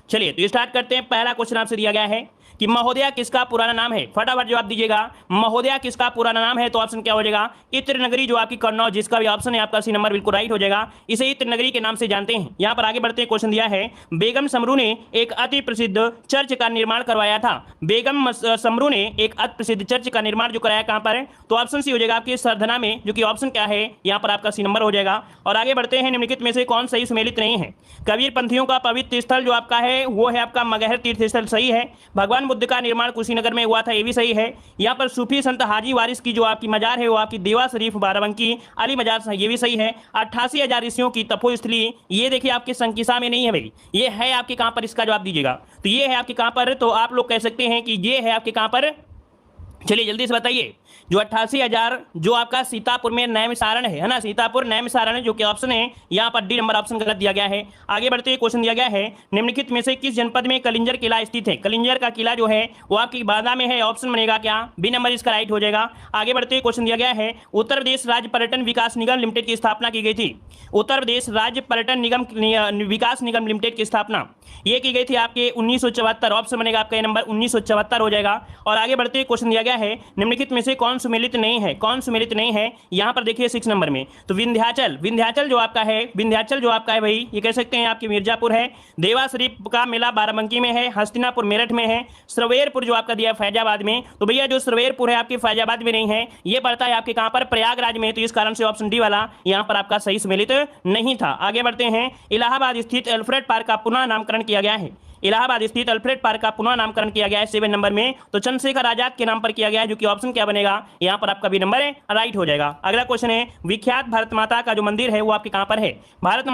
चलिए तो स्टार्ट करते हैं। पहला क्वेश्चन आपसे दिया गया है कि महोदया किसका पुराना नाम है। फटाफट जवाब दीजिएगा। महोदया किसका पुराना नाम है, तो ऑप्शन क्या हो जाएगा, इत्र नगरी जो आपकी कन्नौज, जिसका भी ऑप्शन है आपका सी नंबर बिल्कुल राइट हो जाएगा। इसे इत्र नगरी के नाम से जानते हैं। यहां पर आगे बढ़ते हैं। क्वेश्चन दिया है बेगम समरू ने एक अति प्रसिद्ध चर्च का निर्माण करवाया था। बेगम समरू ने एक अति प्रसिद्ध चर्च का निर्माण जो कराया कहां पर है, तो ऑप्शन सी हो जाएगा आपकी सरधना में, जो कि ऑप्शन क्या है यहां पर आपका सी नंबर हो जाएगा। और आगे बढ़ते हैं। निम्नलिखित में से कौन सही सुमेलित नहीं है। कबीर पंथियों का पवित्र स्थल जो आपका है वो है आपका मगहर तीर्थ स्थल, सही है। भगवान बुद्ध का निर्माण कुशीनगर में हुआ था, ये भी सही है। यहाँ पर सूफी संत हाजी वारिस की जो आपकी मजार है वो आपकी देवा शरीफ बाराबंकी अली मजार, ये भी सही है। 88,000 ऋषियों की तपोस्थली, ये देखिए आपके संकिसा में नहीं है भाई, ये है आपके कहां पर, इसका जवाब दीजिएगा। तो ये है आपके कहां पर, तो आप लोग कह सकते हैं कि ये है आपके कहां पर। चलिए जल्दी से बताइए। जो 88,000 जो आपका सीतापुर में नैमिषारण है ना, सीतापुर नैमिषारण जो कि ऑप्शन है यहाँ पर डी नंबर ऑप्शन गलत दिया गया है। आगे बढ़ते हुए क्वेश्चन दिया गया है निम्नलिखित में से किस जनपद में कलिंजर किला स्थित है। कलिंजर का किला जो है वो आपकी बांदा में है, ऑप्शन बनेगा क्या, बी नंबर इसका राइट हो जाएगा। आगे बढ़ते हुए क्वेश्चन दिया गया है उत्तर प्रदेश राज्य पर्यटन विकास निगम लिमिटेड की स्थापना की गई थी। उत्तर प्रदेश राज्य पर्यटन निगम विकास निगम लिमिटेड की स्थापना ये की गई थी आपके 1974, ऑप्शन बनेगा आपका नंबर 1974 हो जाएगा। और आगे बढ़ते हुए क्वेश्चन दिया गया है निम्नलिखित में से कौन सुमेलित नहीं है, कौन सुमेलित नहीं है। यहां पर देखिए 6 नंबर में, तो विंध्याचल, विंध्याचल जो आपका है, विंध्याचल जो आपका है भाई ये कह सकते हैं आपकी मिर्जापुर है। देवा शरीफ का मेला बाराबंकी में है, हस्तिनापुर मेरठ में है। श्रवेरपुर जो आपका दिया फैजाबाद में, तो भैया जो श्रवेरपुर है आपके फैजाबाद में नहीं है, ये पड़ता है आपके कहां पर, प्रयागराज में। तो इस कारण से ऑप्शन डी वाला यहां पर आपका सही सुमेलित नहीं था। आगे बढ़ते हैं। इलाहाबाद स्थित अल्फ्रेड पार्क का पुनः नामकरण किया गया है। इलाहाबाद स्थित अल्फ्रेड पार्क का पुनः नामकरण किया गया है 7 नंबर में, तो चंद्रशेखर आजाद के नाम पर किया गया है, जो कि ऑप्शन क्या बनेगा यहां पर आपका बी नंबर है राइट हो जाएगा। अगला क्वेश्चन है विख्यात भारत माता का जो मंदिर है वो आपके कहां पर है। भारत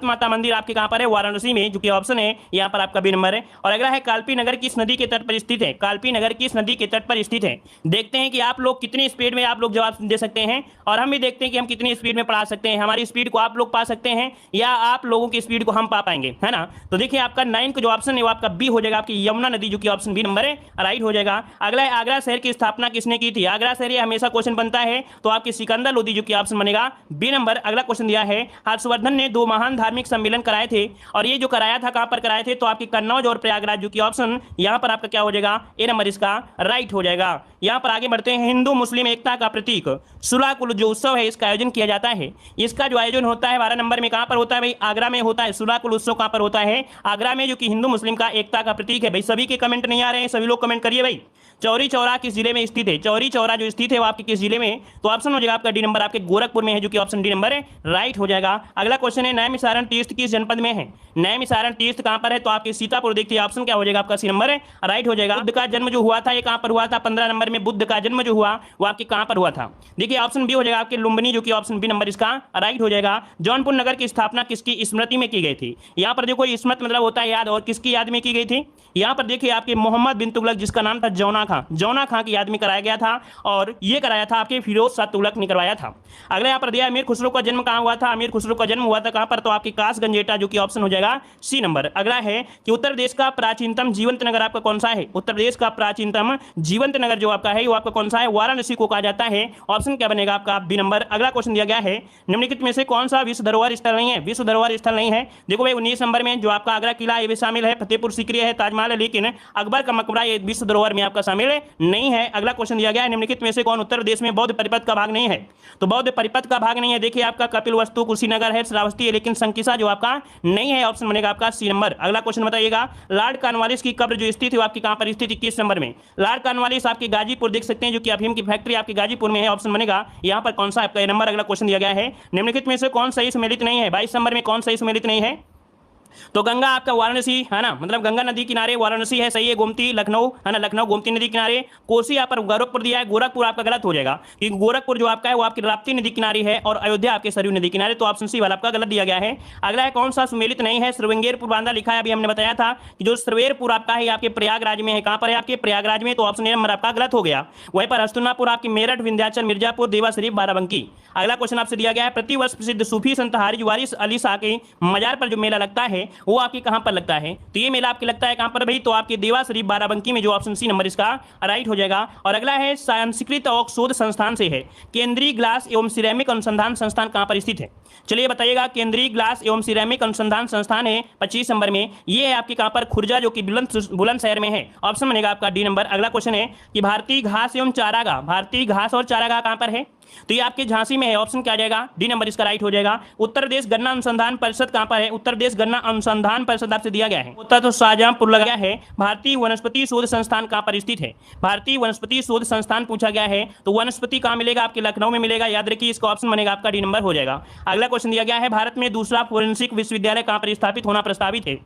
माता मंदिर आपके कहां पर है, वाराणसी में, जो कि ऑप्शन है यहां पर आपका बी नंबर है। और अगला है कालपी नगर किस नदी के तट पर स्थित है। कालपी नगर किस नदी के तट पर स्थित है। देखते हैं कि आप लोग कितनी स्पीड में आप लोग जवाब दे सकते हैं, और हम भी देखते हैं कि हम कितनी स्पीड में पढ़ा सकते हैं। हमारी स्पीड को आप लोग पा सकते हैं या आप लोगों की स्पीड को हम पा पाएंगे, है ना। तो देखिए आपका 9 का जो ऑप्शन है वो आपका बी हो जाएगा, आपकी यमुना नदी, जो कि ऑप्शन बी नंबर है राइट हो जाएगा। अगला है आगरा शहर की स्थापना किसने की थी। आगरा शहर ये हमेशा क्वेश्चन बनता है, तो आपकी सिकंदर लोदी, जो कि ऑप्शन बनेगा बी नंबर। अगला क्वेश्चन दिया है हर्षवर्धन ने 2 महान धार्मिक सम्मेलन कराए थे, और ये जो कराया था कहां पर कराए थे, तो आपकी कन्नौज और प्रयागराज, जो कि ऑप्शन यहां पर आपका क्या हो जाएगा, ए नंबर इसका राइट हो जाएगा। यहां पर आगे बढ़ते हैं। हिंदू मुस्लिम एकता का प्रतीक सुलाकुल जो उत्सव है इसका आयोजन किया जाता है। इसका जो आयोजन होता है 12 नंबर में कहां पर होता है भाई, आगरा में होता है। सुलाकुल उत्सव कहां पर होता है, आगरा में, जो कि हिंदू मुस्लिम का एकता का प्रतीक है। भाई सभी के कमेंट नहीं आ रहे हैं, सभी लोग कमेंट करिए भाई। चौरी चौरा किस जिले में स्थित है। चौरी चौरा जो स्थित है वो आपके किस जिले में, तो ऑप्शन हो जाएगा आपका डी नंबर, आपके गोरखपुर में है, जो कि ऑप्शन डी नंबर है राइट हो जाएगा। अगला क्वेश्चन है नैमिषारण तीर्थ किस जनपद में है। नैमिषारण तीर्थ कहां पर है, तो आपके सीतापुर। देखिए ऑप्शन क्या हो जाएगा आपका सी नंबर है राइट हो जाएगा। बुद्ध का जन्म जो हुआ था ये कहां पर हुआ था, 15 नंबर में बुद्ध का जन्म जो हुआ वो आपके कहां पर हुआ था। देखिए ऑप्शन बी हो जाएगा आपके लुम्बिनी, जो कि ऑप्शन बी नंबर इसका राइट हो जाएगा। जौनपुर नगर की स्थापना किसकी स्मृति में की गई थी। यहां पर देखो स्मृति मतलब होता है याद, और किसकी याद में की गई थी। यहां पर देखिए आपके मोहम्मद बिन तुगलक, जिसका नाम था जौना खां, जौना खां की याद में कराया गया था, और ये कराया था आपके फिरोज शाह तुगलक ने करवाया था। अगला यहाँ पर दिया अमीर खुसरो का जन्म कहां हुआ था। अमीर खुसरो का जन्म हुआ था कहां पर, तो आपके कासगंज एटा, जो कि ऑप्शन हो जाएगा सी नंबर। अगला है कि उत्तर प्रदेश का प्राचीनतम जीवंत नगर आपका कौन सा है। उत्तर प्रदेश का प्राचीनतम जीवंत नगर जो आपका है वो आपका कौन सा है, वाराणसी को कहा जाता है। ऑप्शन क्या बनेगा आपका बी नंबर। अगला क्वेश्चन दिया गया है निम्नलिखित में से कौन सा विश्व धरोहर स्थल नहीं है। विश्व धरोहर स्थल नहीं है, देखो भाई 19 नंबर में जो आपका आगरा किला ये भी शामिल है, फतेहपुर सीकरी है, ताजमहल है, लेकिन अकबर का मकबरा ये विश्व धरोहर में आपका शामिल नहीं है। अगला क्वेश्चन दिया गया है निम्नलिखित में से कौन उत्तर प्रदेश में बौद्ध परिपथ का भाग नहीं है। तो बौद्ध परिपथ का भाग नहीं है, देखिए आपका कपिलवस्तु, कुशीनगर है, श्रावस्ती है, लेकिन संकिसा जो आपका नहीं है, ऑप्शन बनेगा आपका सी नंबर। अगला क्वेश्चन बताइएगा लॉर्ड कॉर्नवालिस की कब्र जो स्थित है आपकी कहां पर स्थित, 21 नंबर में। लॉर्ड कॉर्नवालिस आपके गाजीपुर देख सकते हैं, जो कि अफीम की फैक्ट्री आपके गाजीपुर में है, ऑप्शन बनेगा यहां पर कौन सा आपका नंबर। अगला क्वेश्चन दिया गया है निम्नलिखित में से कौन सही सम्मिलित नहीं है। 22 नंबर में कौन सही सम्मिलित नहीं है, तो गंगा आपका वाराणसी है ना, मतलब गंगा नदी किनारे वाराणसी है, सही है। गोमती लखनऊ है ना, लखनऊ गोमती नदी किनारे। कोसी यहाँ पर गोरखपुर दिया है, गोरखपुर आपका गलत हो जाएगा, क्योंकि गोरखपुर जो आपका है वो आपकी राप्ती नदी किनारे है, और अयोध्या आपके सरयू नदी किनारे, तो ऑप्शन सी वाला आपका गलत दिया गया है। अगला है कौन सा सुमेलित नहीं है। श्रृंगेरपुर बांदा लिखा है, अभी हमने बताया था कि जो श्रवेरपुर आपका है आपके प्रयागराज में है। कहां पर है, आपके प्रयागराज में, तो ऑप्शन ए नंबर आपका गलत हो गया। वहीं पर हस्तिनापुर आपकी मेरठ, विंध्याचल, मिर्जापुर, देवा शरीफ, बाराबंकी। अगला क्वेश्चन आपसे दिया गया है प्रतिवर्ष प्रसिद्ध सूफी संत हाजी वारिस अली शाह के मजार पर जो मेला लगता है वो आपके कहां पर लगता है? तो ये मेला आपके लगता है कहां पर भाई? तो आपके देवा शरीफ बाराबंकी में, जो ऑप्शन सी नंबर इसका राइट हो जाएगा। और अगला है संस्कृत और शोध संस्थान से है, केंद्रीय ग्लास एवं सिरेमिक अनुसंधान संस्थान कहां पर स्थित है? चलिए बताइएगा। केंद्रीय ग्लास एवं सिरेमिक अनुसंधान संस्थान है 25 नंबर में, ये है आपके कहां पर? खुर्जा, जो कि बुलंदशहर में है। ऑप्शन बनेगा आपका डी नंबर। अगला क्वेश्चन है कि भारतीय घास एवं चारागाह, भारतीय घास और चारागाह कहां पर है? तो ये आपके झांसी में है। ऑप्शन क्या आ जाएगा? डी नंबर इसका राइट हो जाएगा। उत्तर प्रदेश गन्ना अनुसंधान परिषद कहां पर है? उत्तर प्रदेश गन्ना अनुसंधान परिषद आपसे दिया गया है, उत्तर तो शाहजहांपुर लगा है। भारतीय वनस्पति शोध संस्थान कहां पर स्थित है? भारतीय वनस्पति शोध संस्थान पूछा गया है, तो वनस्पति कहां मिलेगा? आपके लखनऊ में मिलेगा। याद रखिए, इसका ऑप्शन बनेगा आपका डी नंबर हो जाएगा। अगला क्वेश्चन दिया गया है, भारत में दूसरा फोरेंसिक विश्वविद्यालय कहां पर स्थापित होना प्रस्तावित है?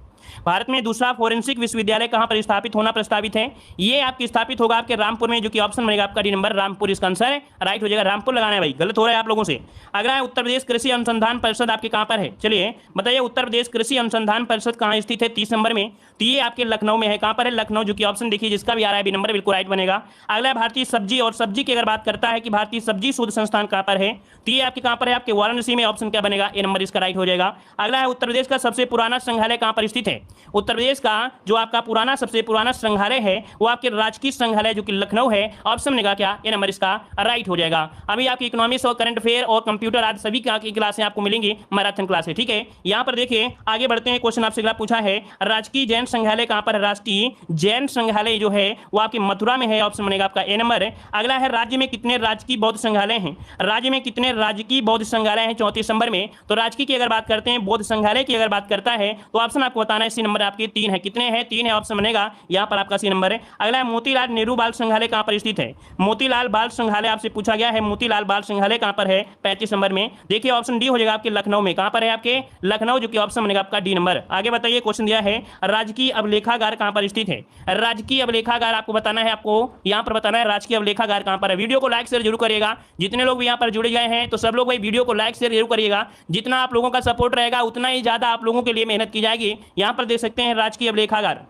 भारत में दूसरा फोरेंसिक विश्वविद्यालय कहां पर स्थापित होना प्रस्तावित है? ये आपकी स्थापित होगा आपके रामपुर में, जो कि ऑप्शन बनेगा आपका डी नंबर। रामपुर इसका आंसर राइट हो जाएगा। रामपुर लगाना है भाई, गलत हो रहा है आप लोगों से। अगला है उत्तर प्रदेश कृषि अनुसंधान परिषद आपके कहां पर है? चलिए बताइए, उत्तर प्रदेश कृषि अनुसंधान परिषद कहां स्थित है 30 नंबर में? तो ये आपके लखनऊ में है। कहां पर है? लखनऊ, जो कि ऑप्शन देखिए जिसका भी आ रहा है बी नंबर बिल्कुल राइट बनेगा। अगला भारतीय सब्जी, और सब्जी की अगर बात करता है कि भारतीय सब्जी शोध संस्थान कहां पर है, तो ये आपके कहां पर है? आपके वाराणसी में। ऑप्शन क्या बनेगा? ए नंबर इसका राइट हो जाएगा। अगला है उत्तर प्रदेश का सबसे पुराना संग्रहालय कहां पर स्थित है? उत्तर प्रदेश का जो आपका पुराना सबसे पुराना संग्रहालय है वो आपके राजकीय संग्रहालय, जो कि लखनऊ है। ऑप्शन बनेगा क्या? ए नंबर इसका राइट हो जाएगा। अभी आपकी इकोनॉमिक्स और करंट अफेयर और कंप्यूटर आज सभी की क्लासें आपको मिलेंगी, मैराथन क्लास है, ठीक है। यहाँ पर देखिए आगे बढ़ते हैं। क्वेश्चन आपसे अगला पूछा है, राजकीय जैन संग्रहालय कहां पर? राष्ट्रीय जैन संग्रहालय जो है वो आपकी मथुरा में है। ऑप्शन बनेगा आपका ए नंबर। अगला है, राज्य में कितने राजकीय बौद्ध संग्रहालय हैं? राज्य में कितने राजकीय बौद्ध संग्रहालय हैं 34 नंबर में? तो राजकीय की अगर बात करते हैं, बौद्ध संग्रहालय की अगर बात करता है, तो ऑप्शन आपको बताना है सी नंबर आपके 3 है। कितने हैं? 3 है। ऑप्शन बनेगा यहाँ पर आपका सी नंबर है। अगला है, मोतीलाल नेहरू बाल संग्रहालय कहां पर स्थित है? मोतीलाल बाल संग्रहालय आपसे पूछा गया है, मोतीलाल बाल संग्रहालय कहां पर है? 35 नंबर में। देखिए ऑप्शन डी हो जाएगा आपके लखनऊ में। कहां पर है? आपके लखनऊ, जो कि ऑप्शन बनेगा आपका डी नंबर। आगे बताइए, क्वेश्चन दिया है, राजकीय अभिलेखागार कहां पर स्थित है? राजकीय अभिलेखागार आपको बताना है, आपको यहाँ पर बताना है राजकीय अभिलेखागार कहां पर है। वीडियो को लाइक शेयर जरूर करिएगा। जितने लोग भी यहाँ पर जुड़े गए हैं तो सब लोग भाई वीडियो को लाइक शेयर जरूर करिएगा। जितना आप लोगों का सपोर्ट रहेगा उतना ही ज्यादा आप लोगों के लिए मेहनत की जाएगी। यहाँ पर देख सकते हैं राजकीय अभिलेखागार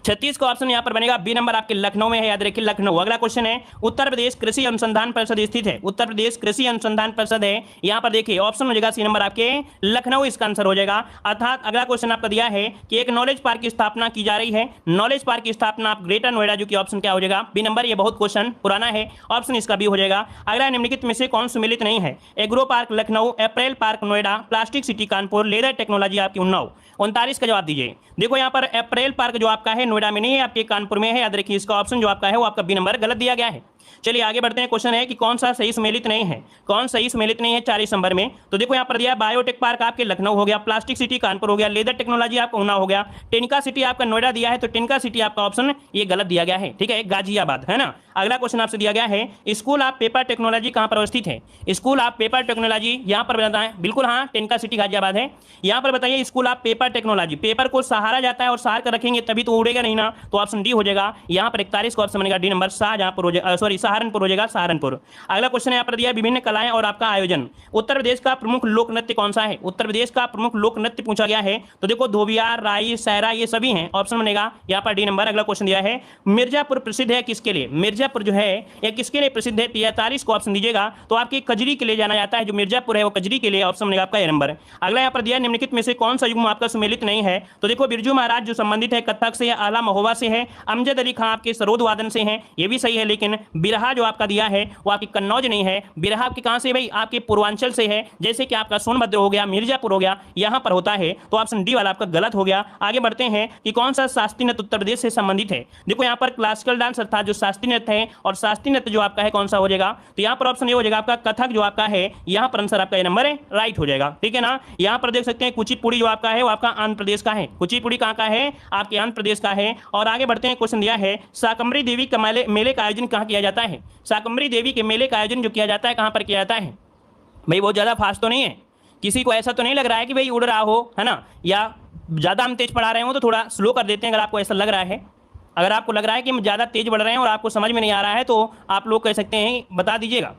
36 का ऑप्शन यहां पर बनेगा बी नंबर, आपके लखनऊ में है। याद रखिए लखनऊ। अगला क्वेश्चन है, उत्तर प्रदेश कृषि अनुसंधान परिषद स्थित है। उत्तर प्रदेश कृषि अनुसंधान परिषद है, यहां पर देखिए ऑप्शन हो जाएगा सी नंबर आपके लखनऊ, इसका आंसर हो जाएगा। अर्थात अगला क्वेश्चन आपका दिया है कि एक नॉलेज पार्क की स्थापना की जा रही है। नॉलेज पार्क की स्थापना आप ग्रेटर नोएडा, जो कि ऑप्शन क्या हो जाएगा? B number. ये बहुत क्वेश्चन पुराना है, ऑप्शन इसका भी हो जाएगा। अगला, निम्नलिखित में से कौन सम्मिलित नहीं है? Agro park Lucknow, apparel park Noida, plastic city Kanpur, leather technology आपकी उन्नाव। 39 का जवाब दीजिए। देखो यहाँ पर अप्रैल पार्क जो आपका है नोएडा में नहीं है, आपके कानपुर में है। याद रखिए इसका ऑप्शन जो आपका है वो आपका बी नंबर गलत दिया गया है। चलिए आगे बढ़ते हैं। क्वेश्चन है कि कौन सा सही सम्मिलित नहीं है? कौन सही सम्मिलित नहीं है 40 नंबर में? तो देखो यहाँ पर दिया, बायोटेक पार्क आपके लखनऊ हो गया, प्लास्टिक सिटी कानपुर हो गया, लेदर टेक्नोलॉजी आपका उन्नाव हो गया, टिनका सिटी आपका नोएडा दिया है, तो टिनका सिटी आपका ऑप्शन ये गलत दिया गया है, ठीक है, गाजियाबाद है ना। अगला क्वेश्चन आपसे दिया गया है, स्कूल ऑफ पेपर टेक्नोलॉजी कहां पर अवस्थित है? स्कूल ऑफ पेपर टेक्नोलॉजी यहां पर बताएं, बिल्कुल हाँ, टिनका सिटी गाजियाबाद है। यहां पर बताइए school of paper technology, paper को सहारा जाता है और सहार कर रखेंगे तभी तो उड़ेगा नहीं ना, तो ऑप्शन डी हो जाएगा। यहां पर 41 का ऑप्शन बनेगा डी नंबर, शाहजहांपुर हो जाएगा, सॉरी सहारनपुर हो जाएगा, सहारनपुर। अगला क्वेश्चन यहाँ पर दिया, विभिन्न कलाएं और आपका आयोजन। उत्तर प्रदेश का प्रमुख लोक नृत्य कौन सा है? उत्तर प्रदेश का प्रमुख लोक नृत्य पूछा गया है, तो देखो धोबिया, राई, सहरा ये सभी हैं, ऑप्शन बनेगा यहाँ पर डी नंबर। अगला क्वेश्चन दिया है, मिर्जापुर प्रसिद्ध है किसके लिए? मिर्जापुर जो है ये किसके लिए प्रसिद्ध है? 43 को ऑप्शन दीजिएगा, तो आपकी कजरी के लिए जाना जाता है, जो मिर्जापुर है वो कजरी के लिए, ऑप्शन बनेगा आपका ए नंबर। अगला यहाँ पर दिया, निम्नलिखित में से कौन सा युग्म आपका सम्मिलित नहीं है? तो देखो बिरजू महाराज जो संबंधित है कथक से, आला महोबा से है, अमजद अली खां आपके सरोद वादन से हैं, ये भी सही है, लेकिन बिरहा जो आपका दिया है वो आपकी कन्नौज नहीं है। बिरहा आपके कहां से भाई? आपके पूर्वांचल से है, जैसे कि आपका सोनभद्र हो गया, मिर्जापुर हो गया, यहां पर होता है, तो ऑप्शन डी वाला आपका गलत हो गया। आगे बढ़ते हैं कि कौन सा शास्त्रीय नृत्य उत्तर प्रदेश से संबंधित है? देखो यहाँ पर क्लासिकल डांस अर्थात जो शास्त्रीय नृत्य है, और शास्त्रीय नृत्य जो आपका है कौन सा हो जाएगा? तो यहाँ पर ऑप्शन ये हो जाएगा आपका कथक जो आपका है, यहाँ पर आंसर आपका ए नंबर है, राइट हो जाएगा, ठीक है ना। यहाँ पर देख सकते हैं कुचिपुड़ी जो आपका है वो आपका आंध्र प्रदेश का है। कुचिपुड़ी कहाँ का है? आपके आंध्र प्रदेश का है। और आगे बढ़ते हैं, क्वेश्चन दिया है, शाकंभरी देवी का मेले का आयोजन कहाँ किया जाता है? शाकंभरी देवी के मेले का आयोजन जो किया जाता है कहाँ पर किया जाता है? भाई बहुत ज़्यादा फास्ट तो नहीं है, किसी को ऐसा तो नहीं लग रहा है कि भाई उड़ रहा हो, है ना, या ज़्यादा हम तेज पढ़ा रहे हो तो थोड़ा स्लो कर देते हैं अगर आपको ऐसा लग रहा है। अगर आपको लग रहा है कि हम ज़्यादा तेज बढ़ रहे हैं और आपको समझ में नहीं आ रहा है तो आप लोग कह सकते हैं, बता दीजिएगा।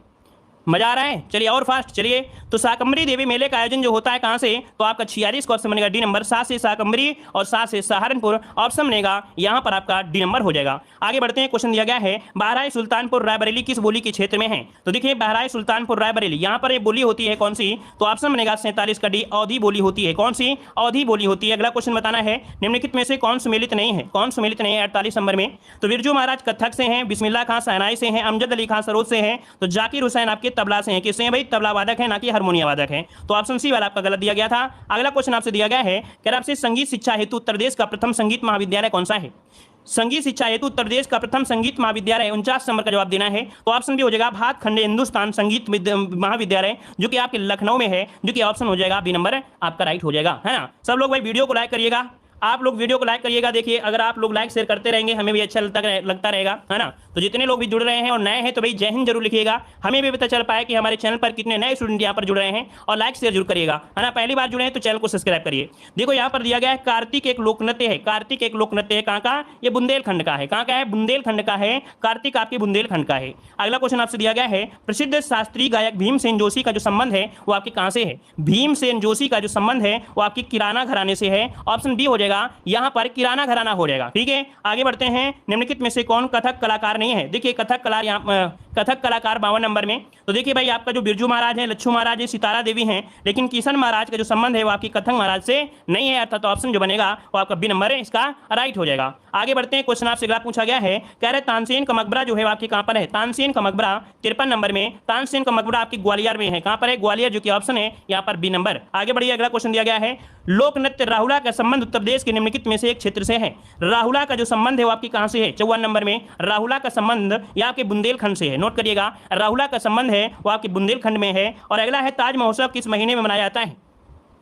मजा आ रहा है? चलिए और फास्ट चलिए। तो शाकंभरी देवी मेले का आयोजन जो होता है कहां से, तो आपका 46 का ऑप्शन बनेगा डी नंबर। 7 से शाकंभरी और 7 से सहारनपुर ऑप्शन बनेगा यहां पर आपका डी नंबर हो जाएगा। आगे बढ़ते हैं, क्वेश्चन दिया गया है बहराइच सुल्तानपुर रायबरेली किस बोली के क्षेत्र में है। तो देखिए बहराइच सुल्तानपुर रायबरेली यहां पर ये बोली होती है कौन सी, तो ऑप्शन बनेगा 47 का डी, अवधी बोली होती है। कौन सी? अवधी बोली होती है। अगला क्वेश्चन बताना है निम्नलिखित में से कौन सम्मिलित नहीं है, कौन सम्मिलित नहीं है 48 नंबर में। तो बिरजू महाराज कथक से हैं, बिस्मिल्लाह खां शहनाई से हैं, अमजद अली खां सरोद से हैं, तो जाकिर हुसैन आपके तबला से हैं। किससे हैं भाई? तबला वादक है, ना कि हारमोनियम वादक है। तो ऑप्शन सी वाला आपका गलत दिया गया था। अगला क्वेश्चन आपसे दिया गया है कि आपसे संगीत शिक्षा हेतु उत्तर प्रदेश का प्रथम संगीत महाविद्यालय कौन सा है। संगीत शिक्षा हेतु उत्तर प्रदेश का प्रथम संगीत महाविद्यालय 49 नंबर का जवाब देना है। तो ऑप्शन बी हो जाएगा भातखंडे हिंदुस्तान संगीत महाविद्यालय जो कि आपके लखनऊ में है, जो कि ऑप्शन हो जाएगा बी नंबर आपका राइट हो जाएगा, है ना। सब लोग भाई वीडियो को लाइक करिएगा, आप लोग वीडियो को लाइक करिएगा। देखिए अगर आप लोग लाइक शेयर करते रहेंगे हमें भी अच्छा लगता रहेगा, है ना। तो जितने लोग भी जुड़ रहे हैं और नए हैं तो भाई जय हिंद जरूर लिखिएगा, हमें भी पता चल पाए कि हमारे चैनल पर कितने नए स्टूडेंट यहाँ पर जुड़ रहे हैं, और लाइक शेयर जरूर करिएगा, है ना। पहली बार जुड़े हैं तो चैनल को सब्सक्राइब करिए। देखो यहाँ पर दिया गया है कार्तिक एक लोक नृत्य है, कार्तिक एक लोक नृत्य है कहाँ का, ये बुंदेलखंड का है। कहाँ का है? बुंदेलखंड का है, कार्तिक आपके बुंदेलखंड का है। अगला क्वेश्चन आपसे दिया गया है प्रसिद्ध शास्त्रीय गायक भीमसेन जोशी का जो संबंध है वो आपके कहाँ से है। भीमसेन जोशी का जो संबंध है वो आपकी किराना घराने से है। ऑप्शन बी हो जाएगा यहाँ पर किराना घराना हो जाएगा, ठीक है। आगे बढ़ते हैं, निम्नलिखित में से कौन कथक कलाकार नहीं है। देखिए कथक कलाकार 52 नंबर में। तो देखिए भाई आपका जो बिरजू महाराज है, लच्छू महाराज है, सितारा देवी हैं, लेकिन किशन महाराज का जो संबंध है वो आपकी कथक महाराज से नहीं है, अर्थात ऑप्शन जो बनेगा वो आपका बी नंबर है, इसका राइट हो जाएगा। आगे बढ़ते हैं, क्वेश्चन आपसे अगला पूछा गया है, कह रहे तानसेन का मकबरा जो है आपके कहां पर है। तानसेन का मकबरा 53 नंबर में, तानसेन का मकबरा आपकी ग्वालियर में है। कहां पर है? ग्वालियर, जो कि ऑप्शन है यहाँ पर बी नंबर। आगे बढ़िए, अगला क्वेश्चन दिया गया है लोक नृत्य राहुला का संबंध उत्तर प्रदेश के निम्नलिखित में से एक क्षेत्र से है। राहुला का जो संबंध है वो आपकी कहां से है? 54 नंबर में। राहुला का संबंध ये आपके बुंदेलखंड से है, नोट करिएगा, राहुला का संबंध है वो आपके बुंदेलखंड में है। और अगला है ताज महोत्सव किस महीने में मनाया जाता है।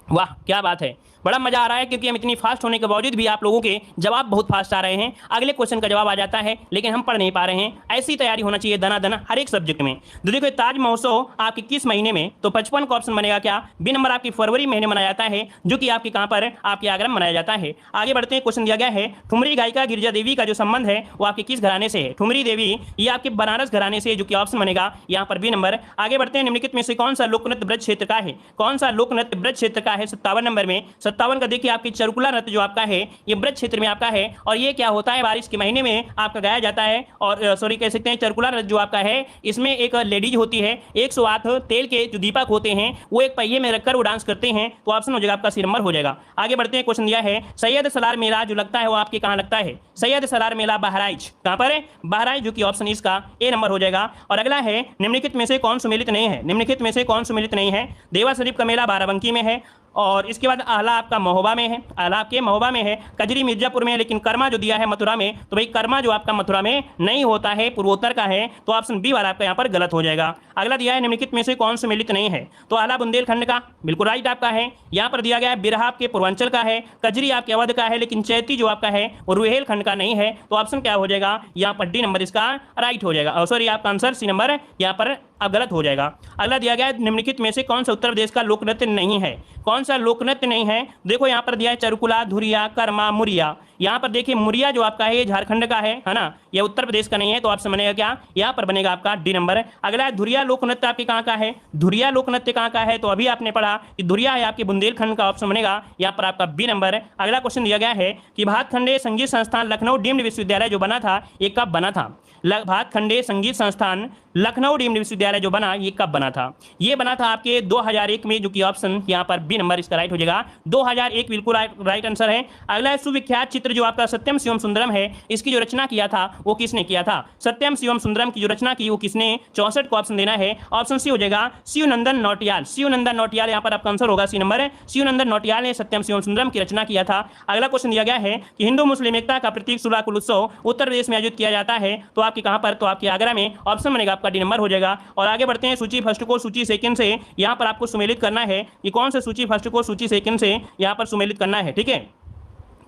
वाह क्या बात है, बड़ा मजा आ रहा है क्योंकि हम इतनी फास्ट होने के बावजूद भी आप लोगों के जवाब बहुत फास्ट आ रहे हैं। अगले क्वेश्चन का जवाब आ जाता है लेकिन हम पढ़ नहीं पा रहे हैं। ऐसी तैयारी होना चाहिए दना दना हर एक सब्जेक्ट में। तो देखो ताज महोत्सव आपके किस महीने में, तो 55 का ऑप्शन बनेगा क्या, बी नंबर आपकी फरवरी महीने मनाया जाता है, जो कि आपके कहां पर, आपके आगरा में मनाया जाता है। आगे बढ़ते हैं, क्वेश्चन दिया गया है ठुमरी गायिका गिरिजा देवी का जो संबंध है वो आपके किस घराने से है। ठुमरी देवी ये आपके बनारस घराने से, जो कि ऑप्शन बनेगा यहाँ पर बी नंबर। आगे बढ़ते हैं, निम्नलिखित में से कौन सा लोकनृत्य ब्रज क्षेत्र का है। कौन सा लोकनृत्य ब्रज क्षेत्र का है? 57 नंबर में। 57 का देखिए आपकी चरुकुला नृत्य जो आपका है ये ब्रज क्षेत्र में आपका है, और ये क्या होता है बारिश के महीने में आपका गाया जाता है। और सॉरी कह सकते हैं चरुकुला नृत्य जो आपका है इसमें एक लेडीज होती है, 108 तेल के जो दीपक होते हैं वो एक पहिए में रखकर वो डांस करते हैं। तो ऑप्शन हो जाएगा आपका सी नंबर हो जाएगा। आगे बढ़ते हैं, क्वेश्चन दिया है सैयद सलार मेला जो लगता है वो आपके कहां लगता है। सैयद सलार मेला बहराइच, कहां पर है? बहराइच, जो कि ऑप्शन इसका ए नंबर हो जाएगा। और अगला है निम्नलिखित में से कौन सम्मिलित नहीं है। निम्नलिखित में से कौन सम्मिलित नहीं है। देवा शरीफ का मेला बाराबंकी में है, और इसके बाद आला आपका महोबा में है, आला आपके महोबा में है, कजरी मिर्जापुर में है, लेकिन कर्मा जो दिया है मथुरा में, तो भाई कर्मा जो आपका मथुरा में नहीं होता है, पूर्वोत्तर का है। तो ऑप्शन बी वाला आपका यहाँ पर गलत हो जाएगा। अगला दिया है निम्नलिखित में से कौन सम्मिलित नहीं है, तो आला बुंदेलखंड का बिल्कुल राइट आपका है। यहाँ पर दिया गया है बिरहा आपके पूर्वांचल का है, कजरी आपके अवध का है, लेकिन चैती जो आपका है वो रुहेलखंड का नहीं है। तो ऑप्शन क्या हो जाएगा यहाँ पर डी नंबर इसका राइट हो जाएगा। सॉरी आपका आंसर सी नंबर यहाँ पर अब गलत हो जाएगा। अगला दिया गया है निम्नलिखित में से कौन सा उत्तर प्रदेश का लोक नृत्य नहीं है। कौन सा लोक नृत्य नहीं है? देखो यहाँ पर दिया है चरुकुला, धुरिया, कर्मा, मुरिया। यहाँ पर देखिए मुरिया जो आपका है ये झारखंड का है ना, ये उत्तर प्रदेश का नहीं है। तो ऑप्शन बनेगा क्या, यहाँ पर बनेगा आपका डी नंबर। अगला है धुरिया लोक नृत्य आपके कहाँ का है। धुरिया लोक नृत्य कहाँ का है? तो अभी आपने पढ़ा कि धुरिया है आपके बुंदेलखंड का, ऑप्शन बनेगा यहाँ पर आपका बी नंबर। अगला क्वेश्चन दिया गया है कि भातखंडे संगीत संस्थान लखनऊ डीम्ड विश्वविद्यालय जो बना था ये कब बना था। भातखंडे संगीत संस्थान लखनऊ डीम्ड विश्वविद्यालय जो बना ये कब बना था? ये बना था आपके 2001 में, जो कि ऑप्शन यहाँ पर बी नंबर इसका राइट हो जाएगा। 2001 बिल्कुल राइट आंसर है। अगला है सुविख्यात चित्र जो आपका सत्यम शिवम सुंदरम है, इसकी जो रचना किया था वो किसने किया था। सत्यम शिवम सुंदरम की जो रचना की वो किसने, 64 को ऑप्शन देना है। ऑप्शन सी हो जाएगा शिवनंदन नौटियाल। शिवनंदन नौटियाल यहाँ पर आपका आंसर होगा सी नंबर। शिवनंदन नौटियाल ने सत्यम शिवम सुंदरम की रचना किया था। अगला क्वेश्चन दिया गया है कि हिंदू मुस्लिम एकता का प्रतीक सुलाकुल उत्सव उत्तर प्रदेश में आयोजित किया जाता है, तो आपके कहां पर, तो आपके आगरा में। ऑप्शन बनेगा आपका डी नंबर हो जाएगा। और आगे बढ़ते हैं, सूची फर्स्ट को सूची सेकंड से यहां पर आपको सुमेलित करना है कि कौन से सूची फर्स्ट को सूची सेकंड से यहां पर सुमेलित करना है, ठीक है।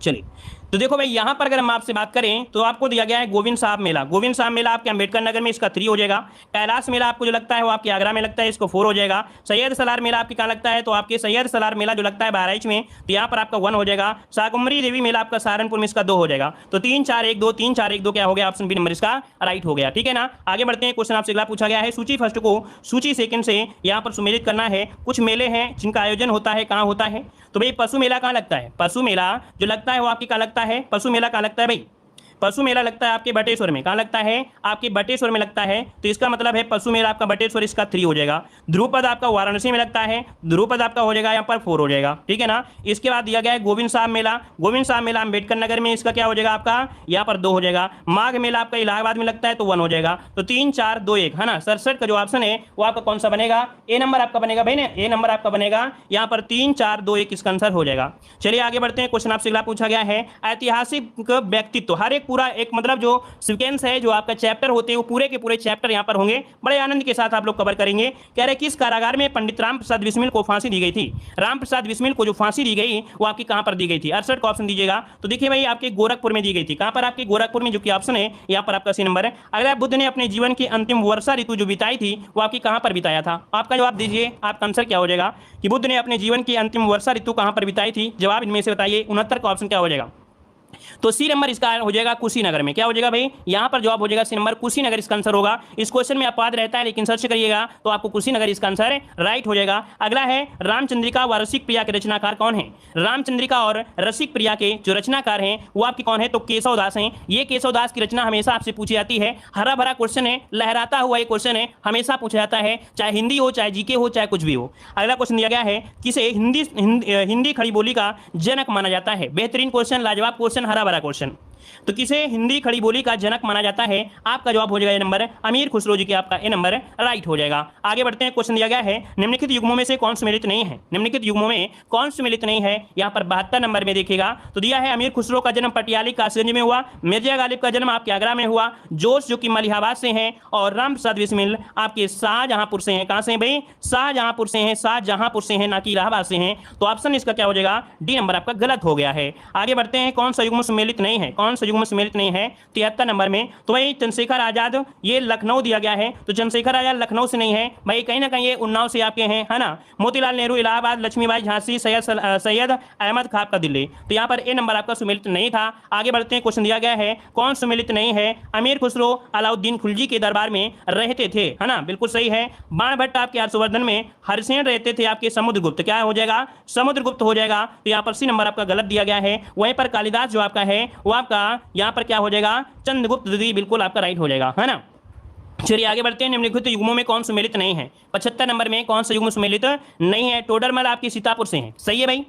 चलिए तो देखो भाई यहाँ पर अगर हम आपसे बात करें तो आपको दिया गया है गोविंद साहब मेला। गोविंद साहब मेला आपके अंबेडकर नगर में, इसका 3 हो जाएगा। कैलाश मेला आपको जो लगता है वो आपके आगरा में लगता है, इसको 4 हो जाएगा। सैयद सलार मेला आपके कहाँ लगता है, तो आपके सैयद सलार मेला जो लगता है बहराइच में, तो यहाँ पर आपका 1 हो जाएगा। शाकुंभरी देवी मेला आपका सहारनपुर में, इसका 2 हो जाएगा। तो 3 4 1 2 3 4 1 2 क्या हो गया, ऑप्शन बी नंबर इसका राइट हो गया। ठीक है ना। आगे बढ़ते हैं, क्वेश्चन आपसे अगला पूछा गया है, सूची फर्स्ट को सूची सेकंड से यहाँ पर सुमेलित करना है। कुछ मेले हैं जिनका आयोजन होता है, कहाँ होता है, तो भाई पशु मेला कहाँ लगता है, पशु मेला जो लगता है वो आपकी कहाँ लगता है, पशु मेला कहाँ लगता है भाई, पशु मेला लगता है आपके बटेश्वर में। कहाँ लगता है, आपके बटेश्वर में लगता है। तो इसका मतलब है पशु मेला आपका बटेश्वर, इसका 3 हो जाएगा। ध्रुपद आपका वाराणसी में लगता है, ध्रुपद आपका हो जाएगा यहाँ पर 4 हो जाएगा। ठीक है ना। इसके बाद दिया गया है गोविंद साहब मेला। गोविंद साहब मेला अंबेडकर नगर में, इसका क्या हो जाएगा आपका यहाँ पर 2 हो जाएगा। माघ मेला आपका इलाहाबाद में लगता है, तो 1 हो जाएगा। तो 3 4 2 1 है ना। 67 का जो ऑप्शन है वो आपका कौन सा बनेगा, ए नंबर आपका बनेगा भाई, ए नंबर आपका बनेगा यहाँ पर 3 4 2 1 इसका आंसर हो जाएगा। चलिए आगे बढ़ते हैं, क्वेश्चन आपसे अगला पूछा गया है, ऐतिहासिक व्यक्तित्व। हर एक पूरा एक मतलब जो सीक्वेंस है, जो आपका चैप्टर होते हैं वो पूरे के पूरे चैप्टर यहाँ पर होंगे, बड़े आनंद के साथ आप लोग कवर करेंगे। कह रहे किस कारागार में पंडित राम प्रसाद बिस्मिल को फांसी दी गई थी। राम प्रसाद बिस्मिल को जो फांसी दी गई वो आपकी कहां पर दी गई थी, 68 का ऑप्शन दीजिएगा। तो देखिए भाई आपके गोरखपुर में दी गई थी। कहां पर, आपके गोरखपुर में, जो कि ऑप्शन है यहाँ पर आपका सी नंबर है। अगला, बुद्ध ने अपने जीवन की अंतिम वर्षा ऋतु जो बिताई थी वो आपकी कहां पर बिताया था। आपका जवाब दीजिए, आपका आंसर क्या हो जाएगा कि बुद्ध ने अपने जीवन की अंतिम वर्षा ऋतु कहां पर बिताई थी। जवाब इनमें से बताइए। 69 का ऑप्शन क्या हो जाएगा, तो सी नंबर इसका हो जाएगा कुशीनगर में। क्या हो जाएगा भाई, यहां पर जवाब हो जाएगा सी नंबर कुशीनगर इसका आंसर होगा। इस क्वेश्चन में अपवाद रहता है लेकिन सर्च करिएगा तो आपको कुशीनगर इसका आंसर राइट हो जाएगा। अगला है, रामचंद्रिका व रसिक प्रिया के रचनाकार कौन है। रामचंद्रिका और रसिक प्रिया के जो रचनाकार हैं वो आपकी कौन है, तो केशव दास हैं। ये केशव दास की रचना हमेशा आपसे पूछी जाती है। हरा भरा क्वेश्चन है, लहराता हुआ ये क्वेश्चन है, हमेशा पूछा जाता है, चाहे हिंदी हो, चाहे जीके हो, चाहे कुछ भी हो। अगला क्वेश्चन दिया गया है, किसे हिंदी खड़ी बोली का जनक माना जाता है। बेहतरीन क्वेश्चन, लाजवाब क्वेश्चन, हरा भरा क्वेश्चन। तो किसे हिंदी खड़ी बोली का जनक माना जाता है, आपका जवाब हो जाएगा ए नंबर, अमीर खुसरो जी के आपका ए नंबर राइट हो जाएगा। आगे बढ़ते हैं, क्वेश्चन दिया गया है, निम्नलिखित युग्मों में से कौन सम्मिलित नहीं है। निम्नलिखित युग्मों में कौन सम्मिलित नहीं है, यहाँ पर 72 नंबर में देखिएगा तो दिया है, अमीर खुसरो का जन्म पटियाली कासगंज में हुआ, मिर्जा गालिब का जन्म आपके आगरा में हुआ, जोश जो कि मलिहाबाद से हैं, और राम प्रसाद बिस्मिल आपके शाहजहांपुर से हैं। कहां से भाई, शाहजहांपुर से हैं, शाहजहांपुर से हैं, ना कि इलाहाबाद से हैं। तो ऑप्शन इसका क्या हो जाएगा, डी नंबर आपका गलत हो गया है। आगे बढ़ते हैं, कौन सा युग्म सम्मिलित नहीं है, कौन सा युग्म सम्मिलित नहीं है 73 नंबर में, तो भाई चंद्रशेखर आजाद, ये लखनऊ दिया गया है, तो चंद्रशेखर आजाद लखनऊ से नहीं है भाई, कहीं ना कहीं ये उन्नाव से आपके हैं, है ना। मोतीलाल नेहरू इलाहाबाद, लक्ष्मीबाई झांसी, सैयद अहमद खान का दिल्ली, तो यहाँ पर ए नंबर आपका सम्मिलित नहीं था। आगे बढ़ते हैं, क्वेश्चन दिया गया है, कौन सम्मिलित नहीं है, अमीर खुसरो अलाउद्दीन खिलजी के दरबार में रहते थे, है ना, बिल्कुल सही है। बाणभट्ट आपके हर्षवर्धन में, हरसेन रहते थे आपके समुद्रगुप्त, क्या हो जाएगा, समुद्रगुप्त हो जाएगा। तो यहाँ पर सी नंबर आपका गलत दिया गया है। वहीं पर कालिदास जो आपका है वो आपका यहाँ पर क्या हो जाएगा, चंद्रगुप्त द्वितीय, बिल्कुल आपका राइट हो जाएगा, है ना। चलिए आगे बढ़ते हैं, निम्नलिखित युग्मों में कौन सम्मिलित नहीं है। 75 नंबर में कौन सा युग्म सम्मिलित नहीं है, टोडरमल आपके सीतापुर से हैं, सही है भाई,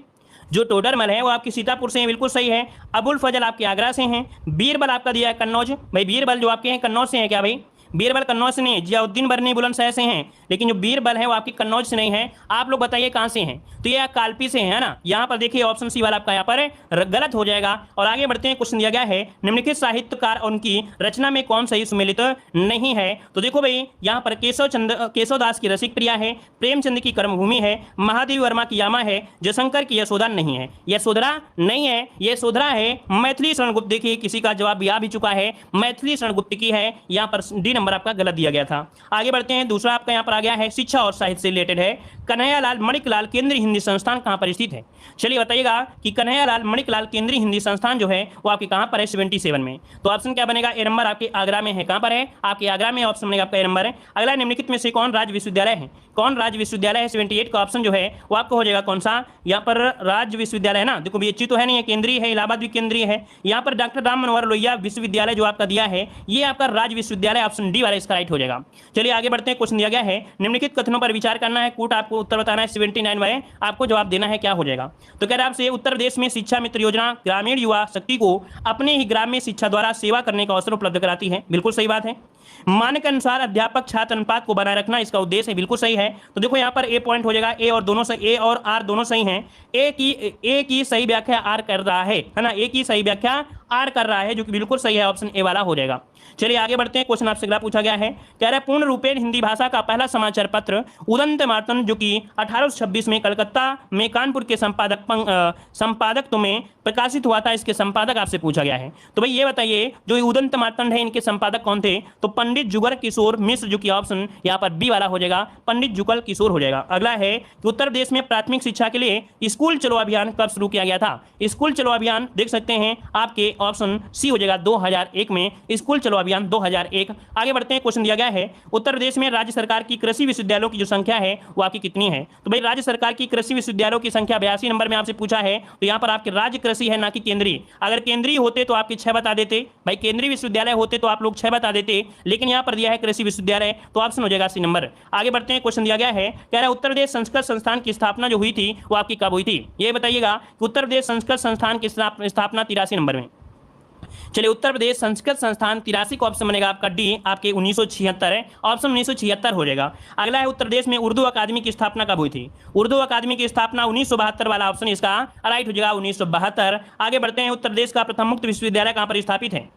जो टोडरमल है वो आपके सीतापुर से हैं, बिल्कुल सही है। अबुल फजल आपके आगरा से हैं। बीरबल आपका दिया है कन्नौज, भाई बीरबल जो आपके हैं कन्नौज से हैं क्या भाई, बीरबल कन्नौज से नहीं है। जियाउद्दीन बरनी बुलंदशहर से हैं, लेकिन जो बीरबल है वो आपकी कन्नौज से नहीं है। आप लोग बताइए कहां से हैं, तो ये कालपी से है ना। यहाँ पर देखिए ऑप्शन सी वाला आपका यहाँ पर गलत हो जाएगा। और आगे बढ़ते हैं, क्वेश्चन दिया गया है, निम्नलिखित साहित्यकार उनकी रचना में कौन सही सम्मिलित नहीं है। तो देखो भाई यहाँ पर केशवदास की रसिक प्रिया है, प्रेमचंद की कर्मभूमि है, महादेवी वर्मा की यामा है, जयशंकर की यशोदा नहीं है। यशोधरा नहीं है, यशोधरा है मैथिली शरण गुप्त। देखिए किसी का जवाब आ भी चुका है, मैथिली शरण गुप्त की है, यहाँ पर डी नंबर आपका गलत दिया गया था। आगे बढ़ते हैं, दूसरा आपका यहाँ पर आ गया है, शिक्षा और साहित्य से रिलेटेड है, कन्हैयालाल मणिकलाल केंद्रीय हिंदी संस्थान कहां पर स्थित है। चलिए बताइएगा कि कन्हैयालाल मणिकलाल केंद्रीय हिंदी संस्थान जो है वो आपके कहां पर है, 77 में। तो ऑप्शन क्या बनेगा, ए नंबर आपके आगरा में है। कहां पर है, आपके आगरा में, ऑप्शन बनेगा आपका ए नंबर है। अगला, निम्नलिखित में से कौन राज्य विश्वविद्यालय है, कौन राज्य विश्वविद्यालय है, 78 का ऑप्शन जो है वो आपको हो जाएगा कौन सा, यहाँ पर राज्य विश्वविद्यालय है ना। देखो बीएचयू तो है नहीं है, केंद्रीय है, इलाहाबाद भी केंद्रीय है। यहाँ पर डॉक्टर राम मनोहर लोहिया विश्वविद्यालय जो आपका दिया है ये आपका राज्य विश्वविद्यालय, ऑप्शन डी वाला इसका राइट हो जाएगा। चलिए आगे बढ़ते हैं, क्वेश्चन दिया गया है, निम्नलिखित कथनों पर विचार करना है, कूट आपको उत्तर बताना है, 79 वाले आपको जवाब देना है, क्या हो जाएगा। तो कह रहे आपसे, उत्तर प्रदेश में शिक्षा मित्र योजना ग्रामीण युवा शक्ति को अपने ही ग्राम में शिक्षा द्वारा सेवा करने का अवसर उपलब्ध कराती है, बिल्कुल सही बात है। मानक के अनुसार अध्यापक छात्र अनुपात को बनाए रखना इसका उद्देश्य है, बिल्कुल सही है। तो देखो यहाँ पर ए पॉइंट हो जाएगा, ए और आर दोनों सही हैं। ए की सही व्याख्या आर कर रहा है ना, ए की सही व्याख्या आर कर रहा है, जो कि बिल्कुल सही है, ऑप्शन ए वाला हो जाएगा। चलिए आगे बढ़ते हैं। क्वेश्चन आपसे अगला पूछा गया है, कह रहा है पूर्ण रूपेण हिंदी भाषा का पहला समाचार पत्र उदंत मार्तन जो कि 1826 में कलकत्ता में कानपुर के संपादक में प्रकाशित हुआ था, इसके संपादक आपसे पूछा गया है। तो भाई ये बताइए जो उदंत मार्तंड है इनके संपादक कौन थे? तो पंडित जुगल किशोर मिश्र, जो कि ऑप्शन यहाँ पर बी वाला हो जाएगा, पंडित जुगल किशोर हो जाएगा। अगला है कि उत्तर प्रदेश में प्राथमिक शिक्षा के लिए स्कूल चलो अभियान कब शुरू किया गया था? स्कूल चलो अभियान देख सकते हैं आपके ऑप्शन सी हो जाएगा 2001 में, स्कूल चलो अभियान 2001। आगे बढ़ते हैं। क्वेश्चन दिया गया है उत्तर प्रदेश में राज्य सरकार की कृषि विश्वविद्यालयों की जो संख्या है वो आपकी कितनी है? तो भाई राज्य सरकार की कृषि विश्वविद्यालयों की संख्या 82 नंबर में आपसे पूछा है। तो यहाँ पर आपके राज्य कृषि है ना कि केंद्रीय। अगर केंद्रीय होते तो आपके 6 बता देते, भाई केंद्रीय विश्वविद्यालय होते तो आप लोग 6 बता देते, लेकिन यहाँ पर दिया है कृषि विश्वविद्यालय, तो ऑप्शन हो जाएगा सी नंबर। आगे बढ़ते हैं। क्वेश्चन दिया गया है, कह रहा है उत्तर प्रदेश संस्कृत संस्थान की स्थापना जो हुई थी वो आपकी कब हुई थी? ये बताइएगा कि उत्तर प्रदेश संस्कृत संस्थान की स्थापना 83 नंबर में। चलिए उत्तर प्रदेश संस्कृत संस्थान 83 का ऑप्शन बनेगा आपका डी, आपके 1976 है, ऑप्शन 1976 हो जाएगा। अगला है उत्तर प्रदेश में उर्दू अकादमी की स्थापना कब हुई थी? उर्दू अकादमी की स्थापना 1972 वाला ऑप्शन इसका राइट हो जाएगा, 1972। आगे बढ़ते हैं। उत्तर प्रदेश का प्रथम मुक्त विश्वविद्यालय कहां पर स्थापित है?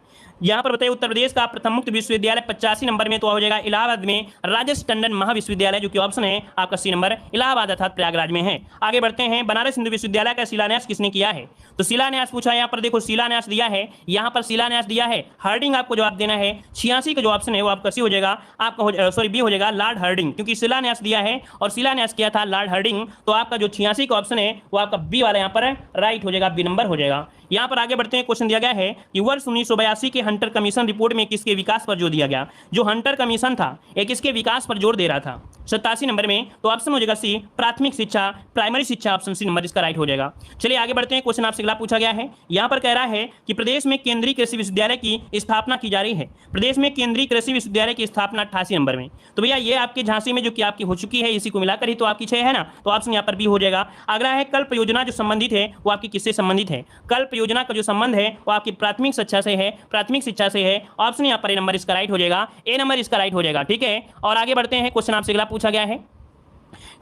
यहाँ पर बताइए उत्तर प्रदेश का प्रथम मुक्त विश्वविद्यालय 85 नंबर में तो हो जाएगा इलाहाबाद में राजेश टंडन महाविश्वविद्यालय, जो कि ऑप्शन है आपका सी नंबर, इलाहाबाद अर्थात प्रयागराज में है। आगे बढ़ते हैं। बनारस हिंदू विश्वविद्यालय का शिलान्यास किसने किया है? तो शिलान्यास पूछा है, यहाँ पर देखो शिलान्यास दिया है, यहाँ पर शिलान्यास दिया है हार्डिंग, आपको जवाब देना है। 86 का जो ऑप्शन है वो आपका सी हो जाएगा, आपका सॉरी बी हो जाएगा लॉर्ड हार्डिंग, क्योंकि शिलान्यास दिया है और शिलान्यास किया था लॉर्ड हार्डिंग, तो आपका जो 86 का ऑप्शन है वो आपका बी वाला यहाँ पर राइट हो जाएगा, बी नंबर हो जाएगा। यहाँ पर आगे बढ़ते हैं। क्वेश्चन दिया गया है कि वर्ष 1982 के हंटर कमीशन रिपोर्ट में किसके विकास पर जोर दिया गया? जो हंटर कमीशन था एक किसके विकास पर जोर दे रहा था? 87 नंबर में, तो ऑप्शन हो जाएगा सी प्राथमिक शिक्षा, प्राइमरी शिक्षा, ऑप्शन सी नंबर इसका राइट हो जाएगा। चलिए आगे बढ़ते हैं। क्वेश्चन आपसे अगला पूछा गया है, यहाँ पर कह रहा है कि प्रदेश में केंद्रीय कृषि विश्वविद्यालय की स्थापना की जा रही है। प्रदेश में केंद्रीय कृषि विश्वविद्यालय की स्थापना 88 नंबर में। तो भैया ये आपके झांसी में जो कि आपकी हो चुकी है, इसी को मिलाकर ही तो आपकी 6 है ना, तो ऑप्शन यहाँ पर बी हो जाएगा। अगला है कल्प योजना जो संबंधित है वो आपकी किससे संबंधित है? कल्प योजना का जो संबंध है वो आपकी प्राथमिक शिक्षा से है, प्राथमिक शिक्षा से है, ऑप्शन यहाँ पर ए नंबर इसका राइट हो जाएगा, ए नंबर इसका राइट हो जाएगा। ठीक है, और आगे बढ़ते हैं। क्वेश्चन आपसे अगला पूछा गया है,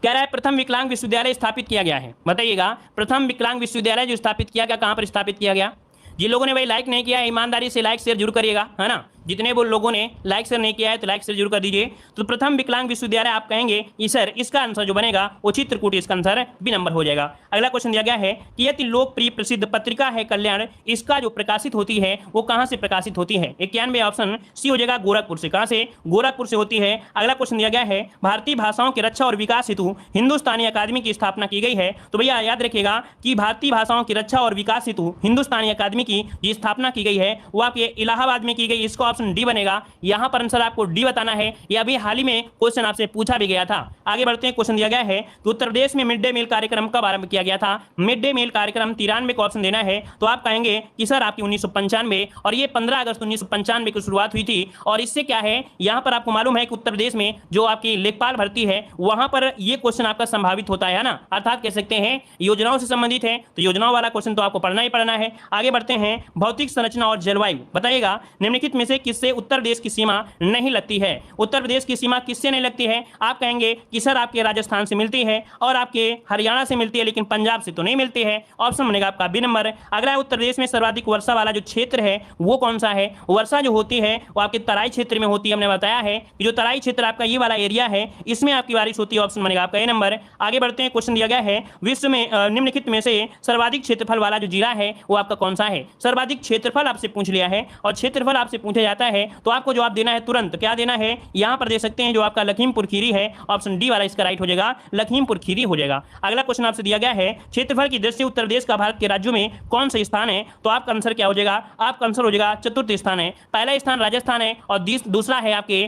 कह रहा है प्रथम विकलांग विश्वविद्यालय स्थापित किया गया है। बताइएगा प्रथम विकलांग विश्वविद्यालय जो स्थापित किया गया कहां पर स्थापित किया गया? जिन लोगों ने भाई लाइक नहीं किया ईमानदारी से लाइक शेयर जरूर करिएगा, है ना। जितने वो लोगों ने लाइक शेयर नहीं किया है तो लाइक शेयर जरूर कर दीजिए। तो प्रथम विकलांग विश्वविद्यालय आप कहेंगे कि सर इसका आंसर जो बनेगा वो चित्रकूट, इसका आंसर बी नंबर हो जाएगा। अगला क्वेश्चन दिया गया है कि यह लोकप्रिय प्रसिद्ध पत्रिका है कल्याण, इसका जो प्रकाशित होती है वो कहां से प्रकाशित होती है? 91 ऑप्शन सी हो जाएगा, गोरखपुर से। कहां से? गोरखपुर से होती है। अगला क्वेश्चन दिया गया है भारतीय भाषाओं की रक्षा और विकास हेतु हिंदुस्तानी अकादमी की स्थापना की गई है। तो भैया याद रखिएगा कि भारतीय भाषाओं की रक्षा और विकास हेतु हिंदुस्तानी अकादमी की जो स्थापना की गई है वो आपके इलाहाबाद में की गई, इसका ऑप्शन डी बनेगा। यहां पर आंसर आपको डी बताना है, यह अभी हाल ही में क्वेश्चन आपसे पूछा भी गया था। आगे बढ़ते हैं। क्वेश्चन दिया गया है कि उत्तर प्रदेश में मिड डे मील कार्यक्रम कब आरंभ किया गया था? मिड डे मील कार्यक्रम 93 का ऑप्शन देना है। तो आप कहेंगे कि सर आपकी 1995, और ये 15 अगस्त 1995 की शुरुआत हुई थी। और इससे क्या है, यहां पर आपको मालूम है कि उत्तर प्रदेश में जो आपकी लेखपाल भर्ती है वहां पर यह क्वेश्चन आपका संभावित होता है ना, अर्थात कह सकते हैं योजनाओं से संबंधित है, तो योजनाओं वाला क्वेश्चन तो आपको पढ़ना ही पढ़ना है। आगे बढ़ते हैं। भौतिक संरचना और जलवायु, बताइएगा निम्नलिखित में से किससे उत्तर प्रदेश की सीमा नहीं लगती है? उत्तर प्रदेश की सीमा किससे नहीं लगती है? आप कहेंगे कि सर आपके राजस्थान से मिलती है और आपके हरियाणा से मिलती है, लेकिन पंजाब से तो नहीं मिलती है। ऑप्शन बनेगा आपका बी नंबर। अगला उत्तर प्रदेश में सर्वाधिक वर्षा वाला जो क्षेत्र है वो कौन सा है? वर्षा जो होती है वो आपके तराई क्षेत्र में होती है। हमने बताया है कि जो तराई क्षेत्र आपका ये वाला एरिया है इसमें आपकी बारिश होती है, ऑप्शन बनेगा आपका ए नंबर। आगे बढ़ते हैं। क्वेश्चन दिया गया है विश्व में निम्नलिखित में से सर्वाधिक क्षेत्रफल वाला जो जिला है वो आपका कौन सा है? सर्वाधिक क्षेत्रफल आपसे पूछ लिया है और क्षेत्रफल आपसे पूछा जाता है तो आपको जवाब देना है तुरंत। क्या देना है? यहां पर दे सकते हैं जो आपका लखीमपुर खीरी है, ऑप्शन डी वाला इसका राइट हो जाएगा, लखीमपुर खीरी हो जाएगा। अगला क्वेश्चन आपसे दिया गया है क्षेत्रफल की दृष्टि से उत्तर प्रदेश का भारत के राज्यों में कौन सा स्थान है? तो आपका आंसर क्या हो जाएगा? आपका आंसर हो जाएगा चतुर्थ स्थान है। पहला स्थान राजस्थान है और दूसरा है आपके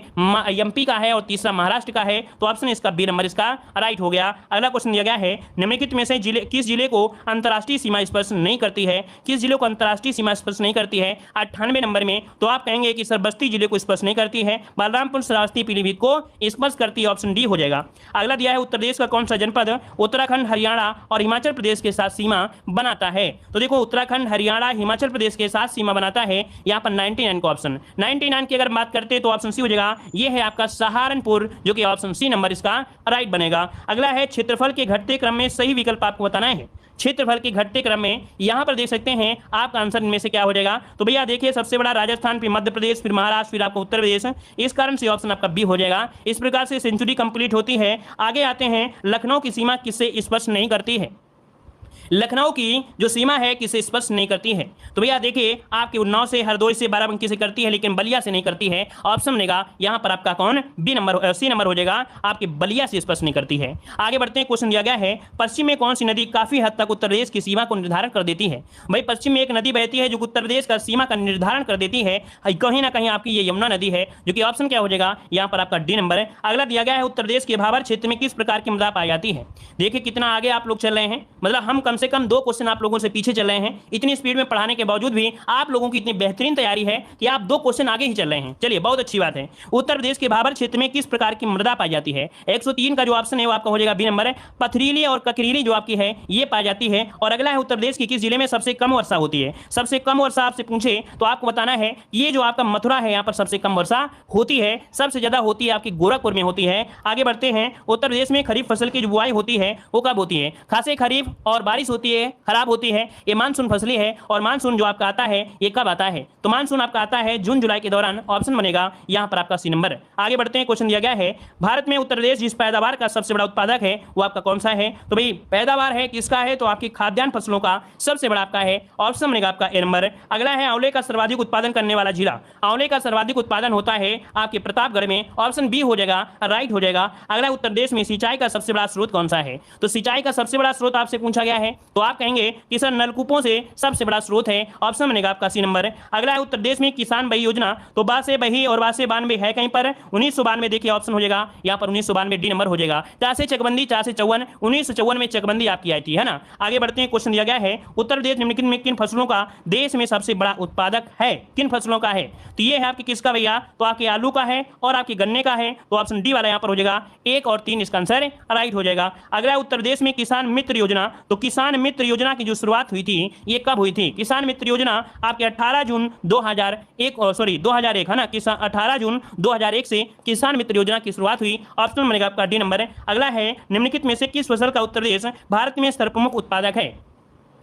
एमपी का है और तीसरा महाराष्ट्र का है, तो ऑप्शन इसका बी नंबर इसका राइट हो गया। अगला क्वेश्चन दिया गया है निम्नलिखित में से किस जिले को अंतर्राष्ट्रीय सीमा स्पर्श नहीं करती है? किस जिले को अंतर्राष्ट्रीय सीमा स्पर्श नहीं करती है 98 नंबर में, तो आप कहेंगे कि सर बस्ती जिले को स्पर्श नहीं करती है, बलरामपुर, श्रावस्ती, पीलीभीत को स्पर्श करती है, ऑप्शन डी हो जाएगा। अगला दिया है उत्तर प्रदेश का कौन सा जनपद उत्तराखंड, हरियाणा और हिमाचल प्रदेश के साथ सीमा बनाता है। तो देखो उत्तराखंड, हरियाणा, हिमाचल प्रदेश के साथ सीमा बनाता है, यहाँ पर 99 का ऑप्शन। 99 की अगर बात करते हैं तो ऑप्शन सी हो जाएगा, ये है आपका सहारनपुर, जो कि ऑप्शन सी नंबर इसका राइट बनेगा। अगला है क्षेत्रफल के घटते क्रम में सही विकल्प आपको बताना है। क्षेत्रफल के घटते क्रम में यहां पर देख सकते हैं आपका आंसर इनमें से क्या हो जाएगा। तो भैया देखिए सबसे बड़ा राजस्थान, फिर मध्य प्रदेश, फिर महाराष्ट्र, फिर आपका उत्तर प्रदेश, इस कारण से ऑप्शन आपका बी हो जाएगा। इस प्रकार से सेंचुरी कंप्लीट होती है। आगे आते हैं, लखनऊ की सीमा किससे स्पर्श नहीं करती है। लखनऊ की जो सीमा है किसे स्पर्श नहीं करती है। तो भैया देखिए आपके उन्नाव से, हरदोई से, बाराबंकी से करती है, लेकिन बलिया से नहीं करती है। ऑप्शन बनेगा यहाँ पर आपका कौन, बी नंबर, सी नंबर हो जाएगा, आपके बलिया से स्पर्श नहीं करती है। आगे बढ़ते हैं, क्वेश्चन दिया गया है पश्चिम में कौन सी नदी काफी हद तक उत्तर प्रदेश की सीमा को निर्धारण कर देती है। भाई पश्चिम में एक नदी बहती है जो उत्तर प्रदेश का सीमा का निर्धारण कर देती है, कहीं ना कहीं आपकी ये यमुना नदी है, जो कि ऑप्शन क्या हो जाएगा यहाँ पर आपका डी नंबर है। अगला दिया गया है उत्तर प्रदेश के भाबर क्षेत्र में किस प्रकार की मृदा पाई जाती है। देखिए कितना आगे आप लोग चल रहे हैं, मतलब हम कम से कम 2 क्वेश्चन आप लोगों से पीछे चल रहे हैं। इतनी स्पीड में पढ़ाने के बावजूद भी आप लोगों की इतनी बेहतरीन तैयारी है कि आप 2 क्वेश्चन आगे ही चल रहे हैं। चलिए बहुत अच्छी बात है। उत्तर प्रदेश के भाबर क्षेत्र में किस प्रकार की मृदा पाई जाती है। 103 का जो ऑप्शन है वो आपका हो जाएगा बी नंबर है। पथरीली और ककरीली जो आपकी है ये पाई जाती है। और अगला है उत्तर प्रदेश की किस जिले में सबसे कम वर्षा होती है। सबसे कम वर्षा आपसे पूछे तो आपको बताना है ये जो आपका मथुरा है यहाँ पर सबसे कम वर्षा होती है, सबसे ज्यादा होती है आपकी गोरखपुर में होती है। आगे बढ़ते हैं, उत्तर प्रदेश में खरीफ फसल की जो बुआई होती है वो कब होती है। खासे खरीफ और बारिश होती है, खराब होती है, ये मानसून फसली है। और मानसून जो आपका आता है ये कब आता है, तो मानसून आपका आता है जून जुलाई के दौरान, ऑप्शन बनेगा यहाँ पर आपका सी नंबर। आगे बढ़ते हैं, क्वेश्चन दिया गया है भारत में उत्तर प्रदेश जिस पैदावार का सबसे बड़ा उत्पादक है वो आपका कौन सा है। तो भाई पैदावार है किसका है, तो आपकी खाद्यान्न फसलों का सबसे बड़ा आपका है, ऑप्शन बनेगा आपका ए नंबर। अगला है आंवले का सर्वाधिक उत्पादन करने वाला जिला। आंवले का सर्वाधिक उत्पादन होता है आपके प्रतापगढ़ में, ऑप्शन बी हो जाएगा, राइट हो जाएगा। अगला उत्तर प्रदेश में सिंचाई का सबसे बड़ा स्रोत कौन सा है। तो सिंचाई का सबसे बड़ा स्रोत आपसे पूछा गया है तो आप कहेंगे कि सर नलकूपों से सबसे बड़ा स्रोत है, ऑप्शन बनेगा आपका सी नंबर। अगला है उत्तर प्रदेश में किसान बही योजना, तो बासे बही और बासे बानवे है कहीं पर 1992, देखिए ऑप्शन हो जाएगा यहाँ पर 1992 डी नंबर हो जाएगा। 4 से चकबंदी, 4 से 54, 1954 में चकबंदी आपकी आई थी, है ना। आगे बढ़ते हैं, क्वेश्चन दिया गया है उत्तर प्रदेश निम्नलिखित में किन फसलों का देश में सबसे बड़ा उत्पादक है, किन फसलों का है। तो ये है आपकी किसका भैया, तो आपके आलू का है और आपके गन्ने का है, तो ऑप्शन डी वाला यहाँ पर हो जाएगा। 1 और 3 इसका आंसर राइट हो जाएगा। अगला उत्तर प्रदेश में किसान मित्र योजना, तो किसान मित्र योजना की जो शुरुआत हुई थी ये कब हुई थी। किसान मित्र योजना आपके 18 जून 2001 है ना, किसान 18 जून 2001 से किसान मित्र योजना की शुरुआत हुई, ऑप्शन बनेगा आपका डी नंबर। अगला है निम्नलिखित में से किस फसल का उत्तर प्रदेश भारत में सर्वप्रमुख उत्पादक है।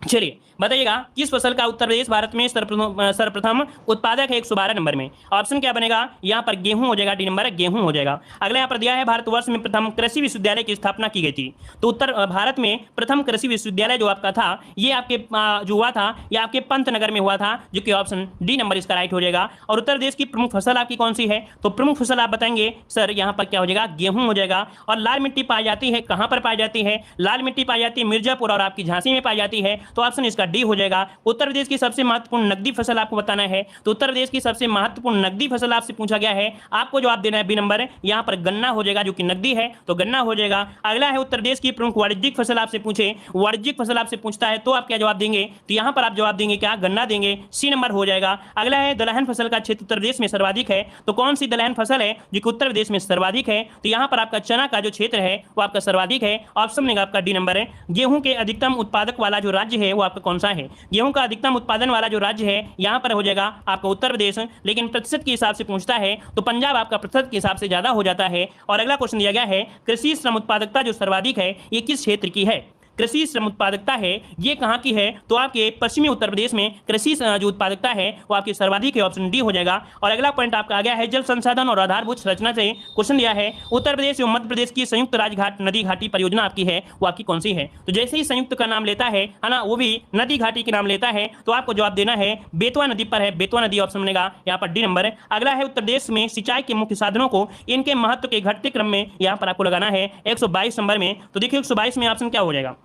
चलिए बताइएगा किस फसल का उत्तर प्रदेश भारत में सर्वप्रथम उत्पादक है 112 नंबर में, ऑप्शन क्या बनेगा यहाँ पर गेहूं हो जाएगा, डी नंबर गेहूं हो जाएगा। अगला यहाँ पर दिया है भारतवर्ष में प्रथम कृषि विश्वविद्यालय की स्थापना की गई थी। तो उत्तर भारत में प्रथम कृषि विश्वविद्यालय जो आपका था ये आपके जो हुआ था ये आपके पंतनगर में हुआ था, जो कि ऑप्शन डी नंबर इसका राइट हो जाएगा। और उत्तर प्रदेश की प्रमुख फसल आपकी कौन सी है, तो प्रमुख फसल आप बताएंगे सर यहाँ पर क्या हो जाएगा, गेहूं हो जाएगा। और लाल मिट्टी पाई जाती है, कहाँ पर पाई जाती है, लाल मिट्टी पाई जाती है मिर्जापुर और आपकी झांसी में पाई जाती है, तो ऑप्शन इसका डी हो जाएगा। उत्तर प्रदेश की सबसे महत्वपूर्ण नकदी फसल आपको बताना है, तो उत्तर प्रदेश की सबसे महत्वपूर्ण नकदी फसल आपसे पूछा गया है, आपको जवाब देना है बी नंबर, यहाँ पर गन्ना हो जाएगा, जो कि नकदी है तो गन्ना हो जाएगा। अगला है उत्तर प्रदेश की प्रमुख वाणिज्यिक फसल आपसे पूछे, वाणिज्यिक फसल आपसे पूछता है तो आप क्या जवाब देंगे, तो यहाँ पर आप जवाब देंगे क्या, गन्ना देंगे, सी नंबर हो जाएगा। अगला है दलहन फसल का क्षेत्र उत्तर प्रदेश में सर्वाधिक है, तो कौन सी दलहन फसल है जो कि उत्तर प्रदेश में सर्वाधिक है, तो यहाँ पर आपका चना का जो क्षेत्र है वो आपका सर्वाधिक है, ऑप्शन में आपका डी नंबर है। गेहूं के अधिकतम उत्पादक वाला जो राज्य है वो आपका कौन सा है, गेहूं का अधिकतम उत्पादन वाला जो राज्य है यहाँ पर हो जाएगा आपका उत्तर प्रदेश, लेकिन प्रतिशत के हिसाब से पूछता है तो पंजाब आपका प्रतिशत के हिसाब से ज्यादा हो जाता है। और अगला क्वेश्चन दिया गया है कृषि श्रम उत्पादकता जो सर्वाधिक है ये किस क्षेत्र की है, कृषि श्रम उत्पादकता है ये कहाँ की है, तो आपके पश्चिमी उत्तर प्रदेश में कृषि जो उत्पादकता है वो आपकी सर्वाधिक है, ऑप्शन डी हो जाएगा। और अगला पॉइंट आपका आ गया है जल संसाधन और आधारभूत संरचना से क्वेश्चन दिया है उत्तर प्रदेश एवं मध्य प्रदेश की संयुक्त राजघाट नदी घाटी परियोजना आपकी है वो आपकी कौन सी है। तो जैसे ही संयुक्त का नाम लेता है ना, वो भी नदी घाटी के नाम लेता है, तो आपको जवाब देना है बेतवा नदी पर है, बेतवा नदी ऑप्शन बनेगा यहाँ पर डी नंबर। अगला है उत्तर प्रदेश में सिंचाई के मुख्य साधनों को इनके महत्व के घटते क्रम में यहाँ पर आपको लगाना है 122 नंबर में। तो देखिए 122 में ऑप्शन क्या हो जाएगा,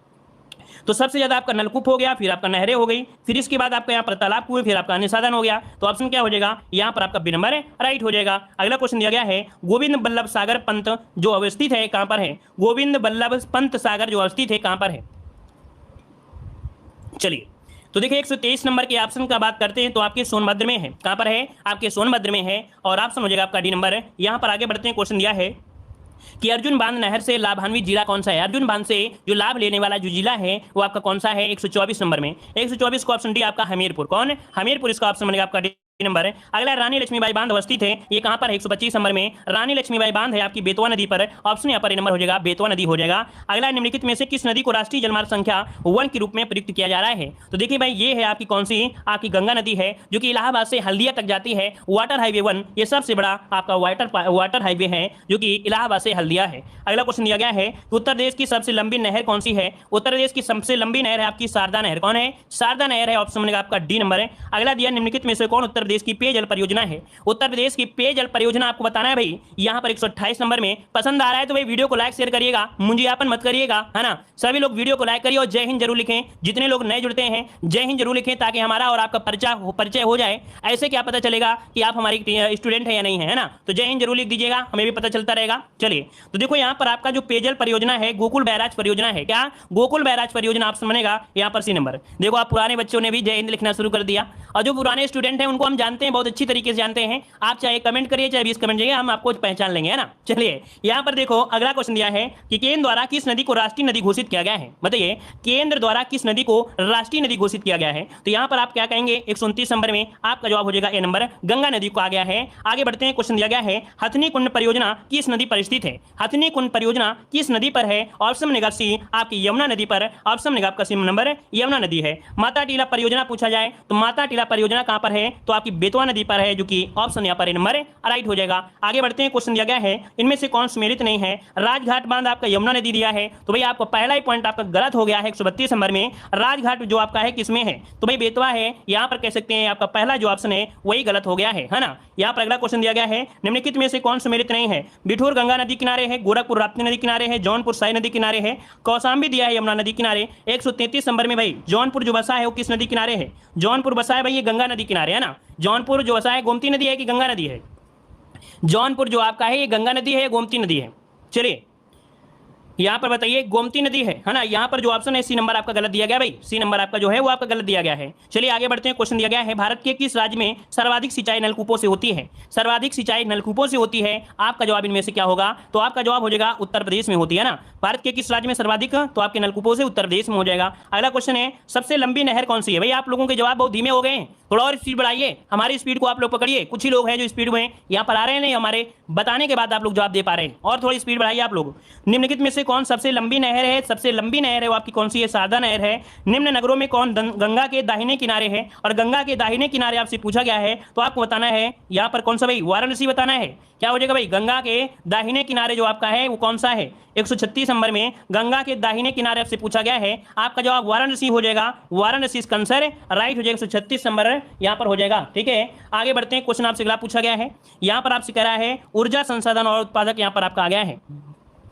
तो सबसे ज्यादा आपका नलकूप हो गया, फिर आपका नहरें हो गई, फिर इसके बाद आपका यहाँ पर तालाब कुएं, फिर आपका अन्य साधन हो गया, तो ऑप्शन क्या हो जाएगा यहाँ पर आपका बी नंबर है राइट हो जाएगा। अगला क्वेश्चन दिया गया है गोविंद बल्लभ सागर पंत जो अवस्थित है कहां पर है, गोविंद बल्लभ पंत सागर जो अवस्थित है कहां पर है। चलिए तो देखिए 123 नंबर के ऑप्शन का बात करते हैं तो आपके सोनभद्र में है। कहां पर है? आपके सोनभद्र में है और ऑप्शन हो जाएगा आपका डी नंबर। यहां पर आगे बढ़ते हैं, क्वेश्चन दिया है कि अर्जुन बांध नहर से लाभान्वित जिला कौन सा है? अर्जुन बांध से जो लाभ लेने वाला जो जिला है वो आपका कौन सा है? 124 नंबर में। 124 को ऑप्शन डी आपका हमीरपुर। कौन? हमीरपुर इसका ऑप्शन बनेगा आपका डी नंबर है। अगला रानी लक्ष्मीबाई बांध अवस्थित है, ये कहां पर है? 125 नंबर में रानी लक्ष्मीबाई बांध है आपकी बेतवा नदी पर। ऑप्शन यहां पर नंबर हो जाएगा बेतवा नदी हो जाएगा। अगला निम्नलिखित में से किस नदी को राष्ट्रीय जलमार्ग संख्या 1 के रूप में प्रयुक्त किया जा रहा है? तो देखिए भाई ये है आपकी कौन सी? आपकी गंगा नदी है जो कि इलाहाबाद से हल्दिया तक जाती है। वाटर हाईवे 1 ये सबसे बड़ा आपका वाटर हाईवे है जो कि इलाहाबाद से हल्दिया है। अगला क्वेश्चन दिया गया है उत्तर प्रदेश की सबसे लंबी नहर कौन सी है? उत्तर प्रदेश की सबसे लंबी नहर है आपकी शारदा नहर। कौन है? शारदा नहर है, ऑप्शन बनेगा आपका डी नंबर है। अगला दिया निम्नलिखित में से कौन उत्तर प्रदेश की पेयजल परियोजना है? उत्तर प्रदेश की पेयजल परियोजना आपको बताना है भाई। यहां पर 128 नंबर में। पसंद आ रहा है तो भाई वीडियो को लाइक शेयर करिएगा, मुंजियापन मत करिएगा, है ना। सभी लोग वीडियो को लाइक करिए और जय हिंद जरूर लिखें। जितने लोग नए जुड़ते हैं जय हिंद जरूर लिखें ताकि हमारा और आपका परिचय हो जाए। ऐसे क्या पता चलेगा कि आप हमारी स्टूडेंट है या नहीं है ना। तो जय हिंद जरूर लिख दीजिएगा, हमें भी पता चलता रहेगा। चलिए तो देखो यहाँ पर आपका जो पेयजल परियोजना है गोकुल बैराज परियोजना है। क्या? गोकुल बैराज परियोजना ऑप्शन बनेगा यहाँ पर सी नंबर। देखो आप पुराने बच्चों ने भी जय हिंद लिखना शुरू कर दिया और जो पुराने स्टूडेंट हैं उनको हम जानते हैं, बहुत अच्छी तरीके से जानते हैं। आप चाहे कमेंट करिए चाहे 20 कमेंट करिए, हम आपको पहचान लेंगे, है ना। चलिए यहाँ पर देखो अगला क्वेश्चन दिया है कि केंद्र द्वारा किस नदी को राष्ट्रीय नदी घोषित किया गया है? बताइए केंद्र द्वारा किस नदी को राष्ट्रीय नदी घोषित किया गया है? तो यहाँ पर आप क्या कहेंगे? 129 नंबर में आपका जवाब हो जाएगा ए नंबर, गंगा नदी को आ गया है। आगे बढ़ते हैं, क्वेश्चन दिया गया है हथनी कुंड परियोजना किस नदी पर स्थित है? हथनी कुंड परियोजना किस नदी पर है? ऑप्शन बनेगा सी आपकी यमुना नदी पर। ऑप्शन बनेगा आपका सी नंबर यमुना नदी है। माता टीला परियोजना पूछा जाए तो माता टीला परियोजना कहां पर है? तो आपकी बेतवा नदी पर है जो कि ऑप्शन यहाँ पर नंबर राइट हो जाएगा। आगे बढ़ते हैं, क्वेश्चन दिया गया है इनमें से कौन सुमेलित नहीं है? राजघाट बांध आपका यमुना नदी दिया है तो भाई आपको पहला ही पॉइंट आपका गलत हो गया है। 132 नंबर में राजघाट जो आपका है किसमें है? तो भाई बेतवा है। यहाँ पर कह सकते हैं आपका पहला जो ऑप्शन है वही गलत हो गया है ना। यहाँ पर अगला क्वेश्चन दिया गया है निम्नलिखित में से कौन सुमेलित नहीं है? बिठूर गंगा नदी किनारे है, गोरखपुर राप्ती नदी किनारे है, जौनपुर साई नदी किनारे है, कौशाम्बी दिया है यमुना नदी किनारे। 133 नंबर में भाई जौनपुर जो बसा है वो किस नदी किनारे है? जौनपुर बसा है भाई ये गंगा नदी किनारे, है ना। जौनपुर जो बसा है गोमती नदी है कि गंगा नदी है? जौनपुर जो आपका है ये गंगा नदी है, गोमती नदी है? चलिए यहाँ पर बताइए गोमती नदी है ना। यहाँ पर जो ऑप्शन है सी नंबर आपका गलत दिया गया भाई, सी नंबर आपका जो है वो आपका गलत दिया गया है। चलिए आगे बढ़ते हैं, क्वेश्चन दिया गया है भारत के किस राज्य में सर्वाधिक सिंचाई नलकूपों से होती है? सर्वाधिक सिंचाई नलकूपों से होती है, आपका जवाब इनमें से क्या होगा? तो आपका जवाब हो जाएगा उत्तर प्रदेश में होती है ना। भारत के किस राज्य में सर्वाधिक? तो आपके नलकूपों से उत्तर प्रदेश में हो जाएगा। अगला क्वेश्चन है सबसे लंबी नहर कौन सी है? भाई आप लोगों के जवाब बहुत धीमे हो गए हैं, थोड़ा और स्पीड बढ़ाइए, हमारी स्पीड को आप लोग पकड़िए। कुछ ही लोग हैं जो स्पीड में यहाँ पर आ रहे हैं, नहीं हमारे बताने के बाद आप लोग जवाब दे पा रहे हैं, और थोड़ी स्पीड बढ़ाइए आप लोग। निम्नलिखित में से कौन सबसे लंबी नहर है? सबसे लंबी नहर है वो आपकी कौन सी है? शारदा नहर है। निम्न नगरों में कौन गंगा के दाहिने किनारे है? और गंगा के दाहिने किनारे आपसे पूछा गया है तो आपको बताना है यहाँ पर कौन सा भाई? वाराणसी बताना है। क्या हो जाएगा भाई? गंगा के दाहिने किनारे जो आपका है वो कौन सा है? 136 नंबर में गंगा के दाहिने किनारे आपसे पूछा गया है, आपका जवाब वाराणसी हो जाएगा। वाराणसी इसका आंसर राइट हो जाएगा। 136 नंबर यहाँ पर हो जाएगा। ठीक है आगे बढ़ते हैं, क्वेश्चन आपसे अगला पूछा गया है, यहाँ पर आपसे कह रहा है ऊर्जा संसाधन और उत्पादक यहाँ पर आपका आ गया है।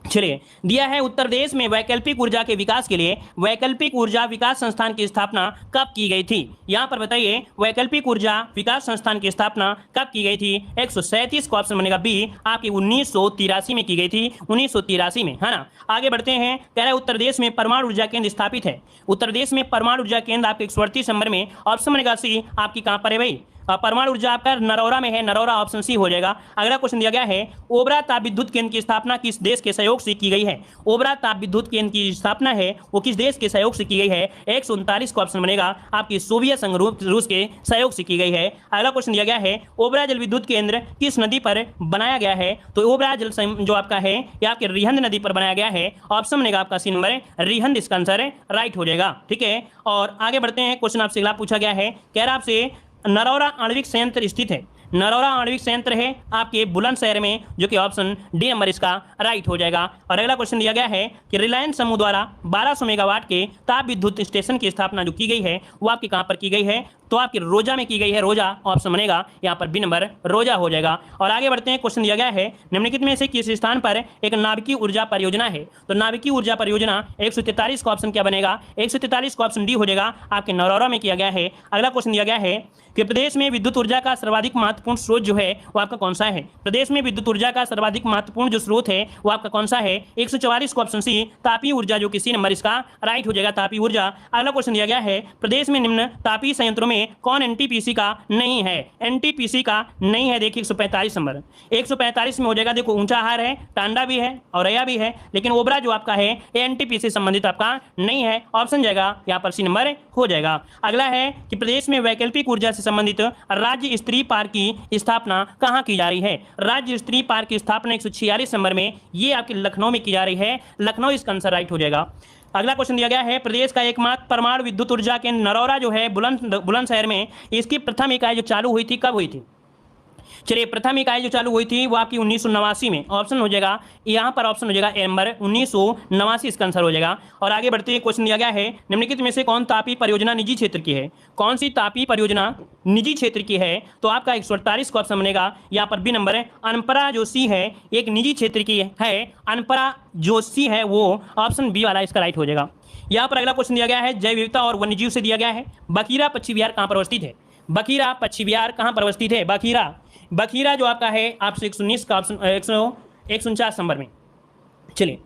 चलिए दिया है उत्तर प्रदेश में वैकल्पिक ऊर्जा के विकास के लिए वैकल्पिक ऊर्जा विकास संस्थान की स्थापना कब की गई थी? यहां पर बताइए वैकल्पिक ऊर्जा विकास संस्थान की स्थापना कब की गई थी? 137 का ऑप्शन बनेगा बी, आपकी 1983 में की गई थी, 1983 में, है ना। आगे बढ़ते हैं, कह रहा है उत्तर प्रदेश में परमाणु ऊर्जा केंद्र स्थापित है। उत्तर प्रदेश में परमाणु ऊर्जा केंद्र आपके 138 नंबर में, ऑप्शन बनेगा सी, आपकी कहां पर है भाई? परमाणु ऊर्जा आपका नरौरा में है, नरौरा ऑप्शन सी हो जाएगा। अगला क्वेश्चन दिया गया है ओबरा ताप विद्युत केंद्र की स्थापना किस देश के सहयोग से की गई है? ओबरा ताप विद्युत केंद्र की स्थापना है वो किस देश के सहयोग से की गई है? 139 का ऑप्शन बनेगा आपकी सोवियत संघ रूस के सहयोग से की गई है। अगला क्वेश्चन दिया गया है ओबरा जल विद्युत केंद्र किस नदी पर बनाया गया है? तो ओबरा जल जो आपका है ये आपके रिहंद नदी पर बनाया गया है, ऑप्शन बनेगा आपका सी नंबर रिहंद, इसका आंसर राइट हो जाएगा। ठीक है और आगे बढ़ते हैं, क्वेश्चन आपसे अगला पूछा गया है, कह रहा आपसे नरौरा आणविक संयंत्र स्थित है। नरौरा आणविक संयंत्र है आपके बुलंदशहर में, जो कि ऑप्शन डी नंबर इसका राइट हो जाएगा। और अगला क्वेश्चन दिया गया है कि रिलायंस समूह द्वारा 1200 मेगावाट के ताप विद्युत स्टेशन की स्थापना जो की गई है वो आपकी कहां पर की गई है? तो आपकी रोजा में की गई है, रोजा ऑप्शन बनेगा यहाँ पर बी नंबर रोजा हो जाएगा। और आगे बढ़ते हैं, क्वेश्चन दिया गया है निम्नलिखित में से किस स्थान पर एक नाभिकीय ऊर्जा परियोजना है। तो नाभिकीय ऊर्जा परियोजना 143 का ऑप्शन क्या बनेगा, 143 का ऑप्शन डी हो जाएगा, आपके नरौरा में किया गया है। अगला क्वेश्चन दिया गया है कि प्रदेश में विद्युत ऊर्जा का सर्वाधिक महत्वपूर्ण स्रोत जो है वो आपका कौन सा है। प्रदेश में विद्युत ऊर्जा का सर्वाधिक महत्वपूर्ण जो स्रोत है वो आपका कौन सा है, 144 का ऑप्शन सी तापीय ऊर्जा, जो कि सी नंबर इसका राइट हो जाएगा, तापीय ऊर्जा। अगला क्वेश्चन दिया गया है प्रदेश में निम्न तापीय संयंत्रों में कौन एनटीपीसी का नहीं है, एनटीपीसी का नहीं है। देखिए 145 नंबर, 145 में हो जाएगा। देखो ऊंचा हार है, टांडा भी है और रया भी है, लेकिन ओबरा जो आपका है एनटीपीसी संबंधित आपका नहीं है, ऑप्शन जाएगा यहाँ पर सी नंबर हो जाएगा। अगला है कि प्रदेश में वैकल्पिक ऊर्जा से संबंधित राज्य स्तरीय पार्क की स्थापना कहां की जा रही है। राज्य स्तरीय पार्क की स्थापना 146 नंबर में ये आपके लखनऊ में की जा रही है, लखनऊ इसका आंसर राइट हो जाएगा। अगला क्वेश्चन दिया गया है प्रदेश का एकमात्र परमाणु विद्युत ऊर्जा केंद्र नरौरा जो है बुलंदशहर में, इसकी प्रथम इकाई जो चालू हुई थी कब हुई थी। चलिए प्रथम इकाई जो चालू हुई थी वो आपकी 1989 में, ऑप्शन हो जाएगा यहाँ पर, ऑप्शन हो जाएगा ए नंबर 1989 इसका आंसर हो जाएगा। और आगे बढ़ते हैं, क्वेश्चन दिया गया है निम्नलिखित में से कौन तापीय परियोजना निजी क्षेत्र की है। कौन सी तापीय परियोजना निजी क्षेत्र की है, तो आपका 148 का ऑप्शन बनेगा यहाँ पर बी नंबर। अनपरा जो सी है एक निजी क्षेत्र की है, अनपरा जो सी है वो ऑप्शन बी वाला इसका राइट हो जाएगा। यहाँ पर अगला क्वेश्चन दिया गया है जैव विविधता और वन्यजीव से दिया गया है बखीरा पश्चिम बिहार कहाँ पर अवस्थित है। बखीरा पश्चिम बिहार कहाँ पर अवस्थित है, बखीरा जो आपका है आपसे 119 का ऑप्शन 149 नंबर में। चलिए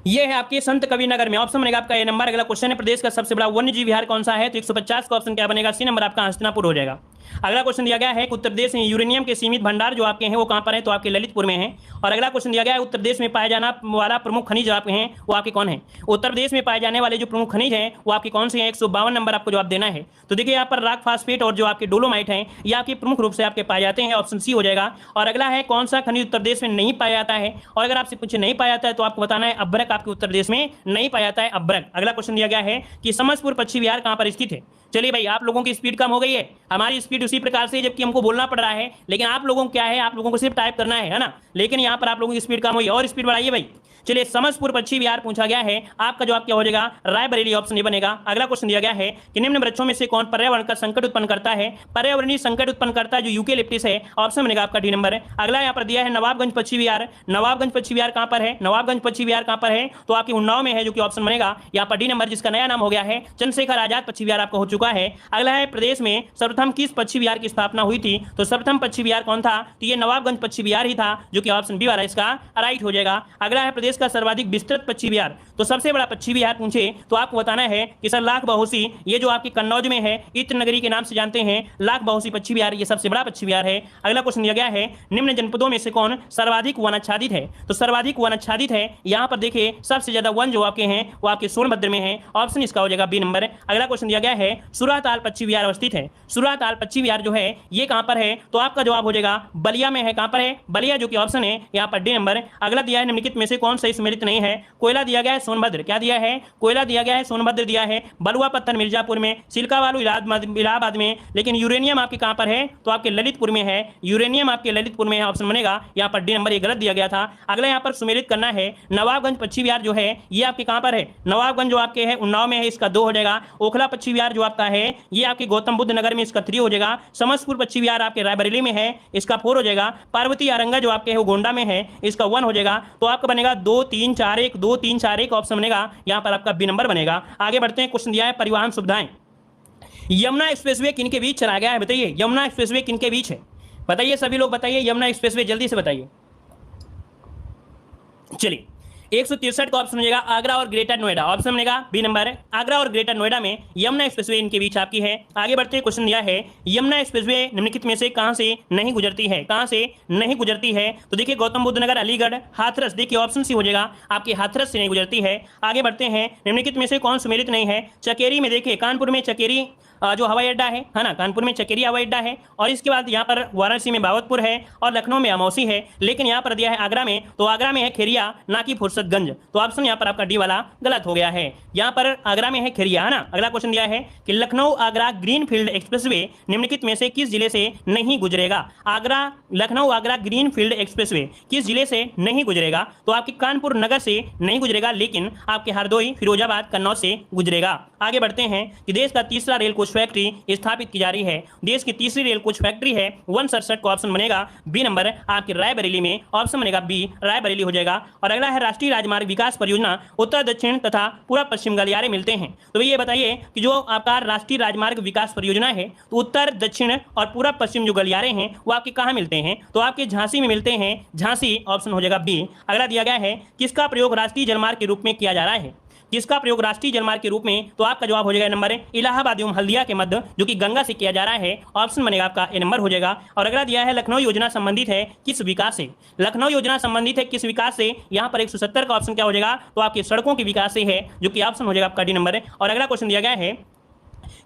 ये है आपके संत कबीर नगर में, ऑप्शन बनेगा आपका ए नंबर। अगला क्वेश्चन है प्रदेश का सबसे बड़ा वन्यजीव विहार कौन सा है, तो 150 का ऑप्शन क्या बनेगा, सी नंबर आपका हस्तिनापुर हो जाएगा। अगला क्वेश्चन दिया गया है उत्तर प्रदेश में यूरेनियम के सीमित भंडार जो आपके हैं वो कहां पर है, तो आपके ललितपुर में है। और अगला क्वेश्चन दिया गया है उत्तर प्रदेश में पाए जाने वाला प्रमुख खनिज आपके हैं वो आपके कौन है। उत्तर प्रदेश में पाए जाने वाले जो प्रमुख खनिज हैं वो आपके कौन से हैं, 152 नंबर आपको जवाब देना है। तो देखिए यहाँ पर रॉक फास्फेट और जो आपके डोलोमाइट हैं ये आपके प्रमुख रूप से आपके पाए जाते हैं, ऑप्शन सी हो जाएगा। और अगला है कौन सा खनिज उत्तर प्रदेश में नहीं पाया जाता है, और अगर आपसे पूछे नहीं पाया जाता है तो आपको बताना है अभ्रक आपके उत्तर प्रदेश में नहीं पाया जाता है, अभ्रक। अगला क्वेश्चन दिया गया है कि समस्तपुर पश्चिम बिहार कहां पर स्थित है। चलिए भाई आप लोगों की स्पीड कम हो गई है, हमारी स्पीड उसी प्रकार से जबकि हमको बोलना पड़ रहा है, लेकिन आप लोगों को क्या है, आप लोगों को सिर्फ टाइप करना है ना, लेकिन यहाँ पर आप लोगों की स्पीड कम हुई और स्पीड बढ़ाइए भाई। चलिए समस्तपुर पश्चिम बिहार पूछा गया है, आपका जवाब क्या हो जाएगा, रायबरेली, ऑप्शन ए बनेगा। अगला क्वेश्चन दिया गया है कि निम्न वृक्षों में से कौन पर्यावरण का संकट उत्पन्न करता है, पर्यावरणीय संकट उत्पन्न करता है जो यूकेलिप्टस है, ऑप्शन बनेगा आपका डी नंबर। अगला यहाँ पर दिया है नवाबगंज पश्चिम बिहार, नवाबगंज पश्चिम बिहार कहां पर है, नवाबगंज पश्चिम बिहार कहां पर है, तो आपकी उन्नाव में है जो कि ऑप्शन बनेगा यहाँ पर डी नंबर, जिसका नया नाम हो गया है चंद्रशेखर आजाद पश्चिम बिहार आपका हो चुका है। अगला है प्रदेश में सर्वप्रथम किस पश्चिम बिहार की स्थापना हुई थी, तो सर्वप्रथम पश्चिम बिहार कौन था, तो ये नवाबगंज पश्चिम बिहार ही था जो कि ऑप्शन बी वाला इसका राइट हो जाएगा। अगला है प्रदेश का सर्वाधिक विस्तृत पश्चिम बिहार, तो सबसे बड़ा पश्चिम बिहार पूछे तो आपको बताना है कि सर लाख बहोसी, ये जो आपकी कन्नौज में है इत्र नगरी के नाम से जानते हैं, लाख बहोसी पश्चिम बिहार ये सबसे बड़ा पश्चिम बिहार है। अगला क्वेश्चन दिया गया है निम्न जनपदों में से कौन सर्वाधिक वन आच्छादित है, तो सर्वाधिक वन आच्छादित है यहाँ पर देखिए सबसे ज्यादा वन जो आपके हैं वो आपके सोनभद्र में है, ऑप्शन इसका हो जाएगा बी नंबर। अगला क्वेश्चन दिया गया है सुराताल पश्चिम बिहार अवस्थित है, सुराताल पश्चिम बिहार जो है ये कहां पर है, तो आपका जवाब हो जाएगा बलिया में है। कहां पर है, बलिया, जो कि ऑप्शन है यहाँ पर डी नंबर। अगला दिया है निम्नलिखित में से कौन सही सम्मिलित नहीं है, कोयला दिया गया है सोनभद्र, क्या दिया है, कोयला दिया गया है सोनभद्र दिया है, बलुआ पत्थर मिर्जापुर में, सिल्का बालू इलाहाबाद में, लेकिन यूरेनियम आपके कहां पर है, तो आपके ललितपुर में है, यूरेनियम आपके ललितपुर में है, ऑप्शन बनेगा यहाँ पर डी नंबर, ये गलत दिया गया था। अगला यहाँ पर सुमेलित करना है नवाबगंज पश्चिम बिहार जो है ये आपके कहां पर है, नवाबगंज जो आपके है उन्नाव में है, इसका 2 हो जाएगा। ओखला पश्चिम बिहार जो आपका है ये आपके गौतम बुद्ध नगर में, इसका 3 हो जाएगा। समस्तपुर पश्चिम बिहार आपके रायबरेली में है, इसका 4 हो जाएगा। पार्वती आरंगा जो आपके है वो गोंडा में है, इसका 1 हो जाएगा। तो आपका बनेगा 2 3 4 1, 2 3 4 1 ऑप्शन बनेगा यहाँ पर आपका बी नंबर बनेगा। आगे बढ़ते हैं, क्वेश्चन दिया है परिवहन सुविधाएं, यमुना एक्सप्रेसवे किनके बीच चला गया है, बताइए यमुना एक्सप्रेसवे किनके बीच है, बताइए सभी लोग बताइए यमुना एक्सप्रेसवे जल्दी से बताइए। चलिए 163 का ऑप्शन मिलेगा आगरा और ग्रेटर नोएडा, ऑप्शन मिलेगा बी नंबर। आगरा और ग्रेटर नोएडा में यमुना एक्सप्रेसवे इनके बीच आपकी है। आगे बढ़ते हैं, क्वेश्चन दिया है यमुना एक्सप्रेसवे निम्नलिखित में से कहां से नहीं गुजरती है, कहां से नहीं गुजरती है, तो देखिए गौतम बुद्ध नगर, अलीगढ़, हाथरस, देखिए ऑप्शन सी हो जाएगा आपके हाथरस से नहीं गुजरती है। आगे बढ़ते हैं, निम्नलिखित में से कौन सुमेलित नहीं है, चकेरी में, देखिए कानपुर में चकेरी जो हवाई अड्डा है ना, कानपुर में चकेरी हवाई अड्डा है, और इसके बाद यहाँ पर वाराणसी में बावतपुर है और लखनऊ में अमौसी है, लेकिन यहाँ पर दिया है आगरा में, तो आगरा में है खेरिया ना कि फुर्सतगंज, तो ऑप्शन यहाँ पर आपका डी वाला गलत हो गया है, यहाँ पर आगरा में है खेरिया, है ना। अगला क्वेश्चन दिया है कि लखनऊ आगरा ग्रीनफील्ड एक्सप्रेसवे निम्नलिखित में से किस जिले से नहीं गुजरेगा, आगरा लखनऊ आगरा ग्रीनफील्ड एक्सप्रेसवे किस जिले से नहीं गुजरेगा, तो आपके कानपुर नगर से नहीं गुजरेगा, लेकिन आपके हरदोई, फिरोजाबाद, कन्नौज से गुजरेगा। आगे बढ़ते हैं कि देश का तीसरा रेल कोच फैक्ट्री स्थापित की जा रही है। देश की तीसरी रेल कोच फैक्ट्री है 167 को ऑप्शन बनेगा बी नंबर आपके रायबरेली में, ऑप्शन बनेगा बी रायबरेली हो जाएगा। और अगला है राष्ट्रीय राजमार्ग विकास परियोजना उत्तर दक्षिण तथा पूर्व पश्चिम गलियारे मिलते हैं। तो ये बताइए कि जो आपका राष्ट्रीय राजमार्ग विकास परियोजना है तो उत्तर दक्षिण और पूर्व पश्चिम जो गलियारे हैं वो आपके कहाँ मिलते हैं, तो आपके झांसी में मिलते हैं, झांसी ऑप्शन हो जाएगा बी। अगला दिया गया है किसका प्रयोग राष्ट्रीय जलमार्ग के रूप में किया जा रहा है, किसका प्रयोग राष्ट्रीय जलमार्ग के रूप में, तो आपका जवाब हो जाएगा नंबर इलाहाबाद एवं हल्दिया के मध्य जो कि गंगा से किया जा रहा है, ऑप्शन बनेगा आपका ए नंबर हो जाएगा। और अगला दिया है लखनऊ योजना संबंधित है किस विकास से, लखनऊ योजना संबंधित है किस विकास से, यहाँ पर 170 का ऑप्शन क्या हो जाएगा, तो आपके सड़कों के विकास से है जो कि ऑप्शन हो जाएगा आपका डी नंबर। और अगला क्वेश्चन दिया गया है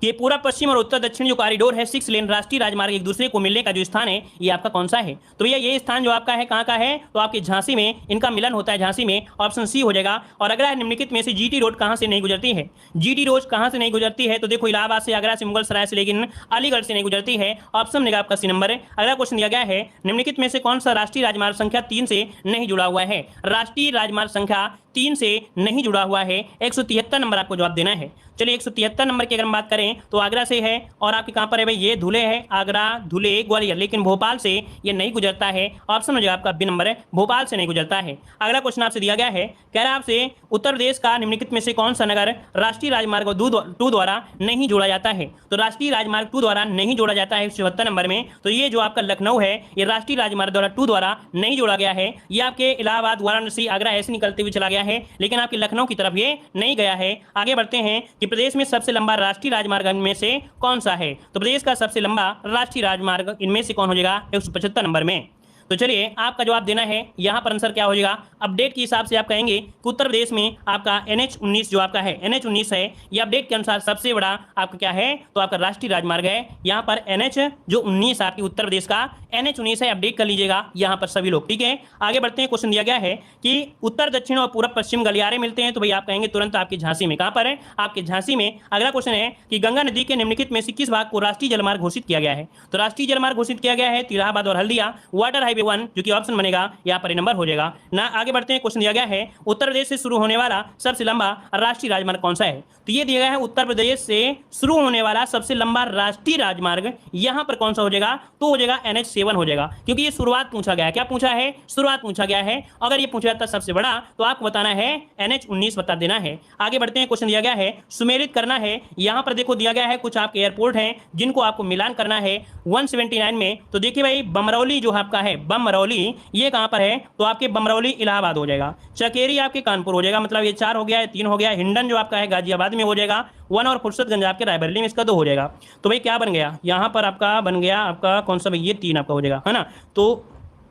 ये पूर्व पश्चिम और उत्तर दक्षिण जो कॉरिडोर है 6 लेन राष्ट्रीय राजमार्ग एक दूसरे को मिलने का जो स्थान है ये आपका कौन सा है, तो भैया ये स्थान जो आपका है कहाँ का है, तो आपके झांसी में इनका मिलन होता है, झांसी में, ऑप्शन सी हो जाएगा। और अगला निम्नलिखित में से जीटी रोड कहाँ से नहीं गुजरती है, जीटी रोड कहाँ से नहीं गुजरती है, तो देखो इलाहाबाद से, आगरा से, मुगल सराय से, लेकिन अलीगढ़ से नहीं गुजरती है, ऑप्शन बनेगा आपका सी नंबर। अगला क्वेश्चन दिया गया है निम्नलिखित में से कौन सा राष्ट्रीय राजमार्ग संख्या 3 से नहीं जुड़ा हुआ है, राष्ट्रीय राजमार्ग संख्या 3 से नहीं जुड़ा हुआ है, 173 नंबर आपको जवाब देना है। चलिए 173 नंबर की अगर हम बात करें तो आगरा से है और आपके कहां पर है भाई, ये धुले है, आगरा धुले ग्वालियर, लेकिन भोपाल से ये नहीं गुजरता है, ऑप्शन हो जाएगा आपका बी नंबर है, भोपाल से नहीं गुजरता है। अगला क्वेश्चन आपसे दिया गया है, कह रहा है आपसे उत्तर प्रदेश का निम्नलिखित में से कौन सा नगर राष्ट्रीय राजमार्ग 2 द्वारा नहीं जोड़ा जाता है, तो राष्ट्रीय राजमार्ग 2 द्वारा नहीं जोड़ा जाता है 172 नंबर में, तो ये जो आपका लखनऊ है ये राष्ट्रीय राजमार्ग 2 द्वारा नहीं जोड़ा गया है, ये आपके इलाहाबाद, वाराणसी, आगरा ऐसे निकलते हुए चला गया है, लेकिन आपके लखनऊ की तरफ ये नहीं गया है। आगे बढ़ते हैं कि प्रदेश में सबसे लंबा राष्ट्रीय राजमार्ग इनमें से कौन सा है, तो प्रदेश का सबसे लंबा राष्ट्रीय राजमार्ग इनमें से कौन हो जाएगा 175 नंबर में। तो चलिए आपका जवाब देना है, यहाँ पर आंसर क्या हो जाएगा, अपडेट के हिसाब से आप कहेंगे कि उत्तर प्रदेश में आपका NH19 जो आपका है NH19 है, ये अपडेट के अनुसार सबसे बड़ा आपका क्या है, तो आपका राष्ट्रीय राजमार्ग है। यहाँ पर NH जो 19 आपकी उत्तर प्रदेश का NH19 है, अपडेट कर लीजिएगा यहाँ पर सभी लोग, ठीक है। आगे बढ़ते हैं, क्वेश्चन दिया गया है कि उत्तर दक्षिण और पूर्व पश्चिम गलियारे मिलते हैं, तो भाई आप कहेंगे तुरंत आपके झांसी में, कहाँ पर है, आपके झांसी में। अगला क्वेश्चन है कि गंगा नदी के निम्नलिखित में से किस भाग को राष्ट्रीय जलमार्ग घोषित किया गया है, तो राष्ट्रीय जलमार्ग घोषित किया गया है इलाहाबाद और हल्दिया वाटर हाईवे 1 जो कि ऑप्शन बनेगा यहाँ पर नंबर हो जाएगा ना। आगे बढ़ते हैं, क्वेश्चन दिया गया है उत्तर प्रदेश से शुरू होने वाला सबसे लंबा राष्ट्रीय राजमार्ग कौन सा है, तो ये दिया गया है उत्तर प्रदेश से शुरू होने वाला सबसे लंबा राष्ट्रीय राजमार्ग यहाँ पर कौन सा हो जाएगा, तो हो जाएगा NH7 हो जाएगा, क्योंकि ये शुरुआत पूछा गया है, क्या पूछा है, शुरुआत पूछा गया है। अगर ये पूछा जाता सबसे बड़ा तो आपको बताना है NH19 बता देना है। आगे बढ़ते हैं, क्वेश्चन दिया गया है सुमेलित करना है, यहाँ पर देखो दिया गया है कुछ आपके एयरपोर्ट हैं जिनको आपको मिलान करना है 179 में, तो देखिए भाई बमरौली जो आपका है, बमरौली ये कहां पर है, तो आपके बमरौली इलाहाबाद हो जाएगा, चकेरी आपके कानपुर हो जाएगा, मतलब ये 4 हो गया, 3 हो गया, हिंडन जो आपका है गाजियाबाद में हो जाएगा 1, और फुर्सतगंज आपके रायबरेली में इसका 2 हो जाएगा। तो भाई क्या बन गया, यहाँ पर आपका बन गया आपका कौन सा भाई, ये 3 आपका हो जाएगा, है ना, तो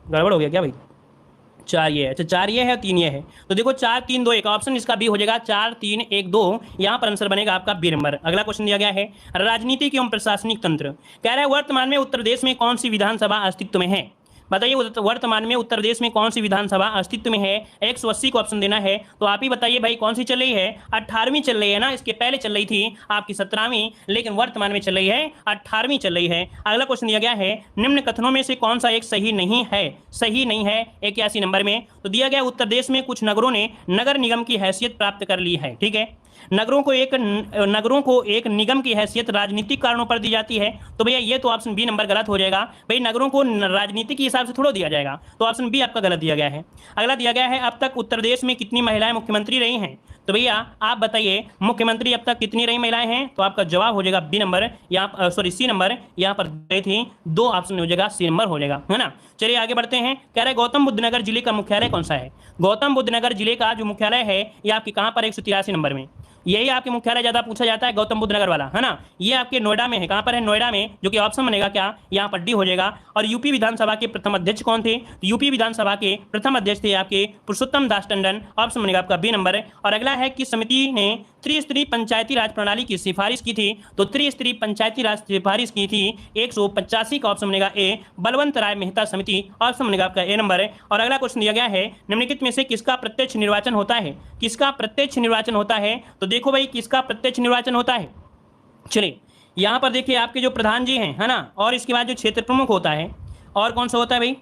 गड़बड़ हो गया क्या भाई, 4 ये है, अच्छा 4 ये है, 3 ये है, तो देखो 4 3 2 1 ऑप्शन इसका बी हो जाएगा, 4 3 1 2 यहाँ पर आंसर बनेगा आपका बी नंबर। अगला क्वेश्चन दिया गया है राजनीतिक एवं प्रशासनिक तंत्र, कह रहा है वर्तमान में उत्तर प्रदेश में कौन सी विधानसभा अस्तित्व में है, बताइए वर्तमान में उत्तर प्रदेश में कौन सी विधानसभा अस्तित्व में है, 180 को ऑप्शन देना है, तो आप ही बताइए भाई कौन सी चल रही है, 18वीं चल रही है ना, इसके पहले चल रही थी आपकी 17वीं, लेकिन वर्तमान में चल रही है 18वीं चल रही है। अगला क्वेश्चन दिया गया है निम्न कथनों में से कौन सा एक सही नहीं है, सही नहीं है 81 नंबर में, तो दिया गया उत्तर प्रदेश में कुछ नगरों ने नगर निगम की हैसियत प्राप्त कर ली है, ठीक है, नगरों को एक निगम की हैसियत राजनीतिक कारणों पर दी जाती है, तो भैया ये तो ऑप्शन बी नंबर गलत हो जाएगा, भाई नगरों को राजनीति के हिसाब से थोड़ा दिया जाएगा, तो ऑप्शन बी आपका गलत दिया गया है। अगला दिया गया है अब तक उत्तर प्रदेश में कितनी महिलाएं मुख्यमंत्री रही हैं, तो भैया आप बताइए मुख्यमंत्री अब तक कितनी रही महिलाएं हैं, तो आपका जवाब हो जाएगा बी नंबर, यहाँ सॉरी सी नंबर, यहाँ पर गई थी 2 ऑप्शन हो जाएगा, सी नंबर हो जाएगा, है ना। चलिए आगे बढ़ते हैं, कह रहे गौतम बुद्ध नगर जिले का मुख्यालय कौन सा है, गौतम बुद्ध नगर जिले का जो मुख्यालय है ये आपके कहाँ पर 183 नंबर में, यही आपके मुख्यालय ज्यादा पूछा जाता है गौतम बुद्ध नगर वाला, है ना, ये आपके नोएडा में है, कहां पर है, नोएडा में, जो कि ऑप्शन बनेगा क्या, यहाँ पर डी हो जाएगा। और यूपी विधानसभा के प्रथम अध्यक्ष कौन थे, तो यूपी विधानसभा के प्रथम अध्यक्ष थे आपके पुरुषोत्तम दास टंडन, ऑप्शन बनेगा आपका बी नंबर। और अगला है कि समिति ने त्रिस्तरीय पंचायती राज प्रणाली की सिफारिश की थी, तो त्रिस्तरीय पंचायती राज सिफारिश की थी 185 का ऑप्शन बनेगा ए, बलवंत राय मेहता समिति, ऑप्शन बनेगा आपका ए नंबर। और अगला क्वेश्चन दिया गया है निम्नलिखित में से किसका प्रत्यक्ष निर्वाचन होता है, किसका प्रत्यक्ष निर्वाचन होता है, तो देखो भाई किसका प्रत्यक्ष निर्वाचन होता है, चलिए यहाँ पर देखिए आपके जो प्रधान जी हैं, है ना, और इसके बाद जो क्षेत्र प्रमुख होता है, और कौन सा होता है भाई,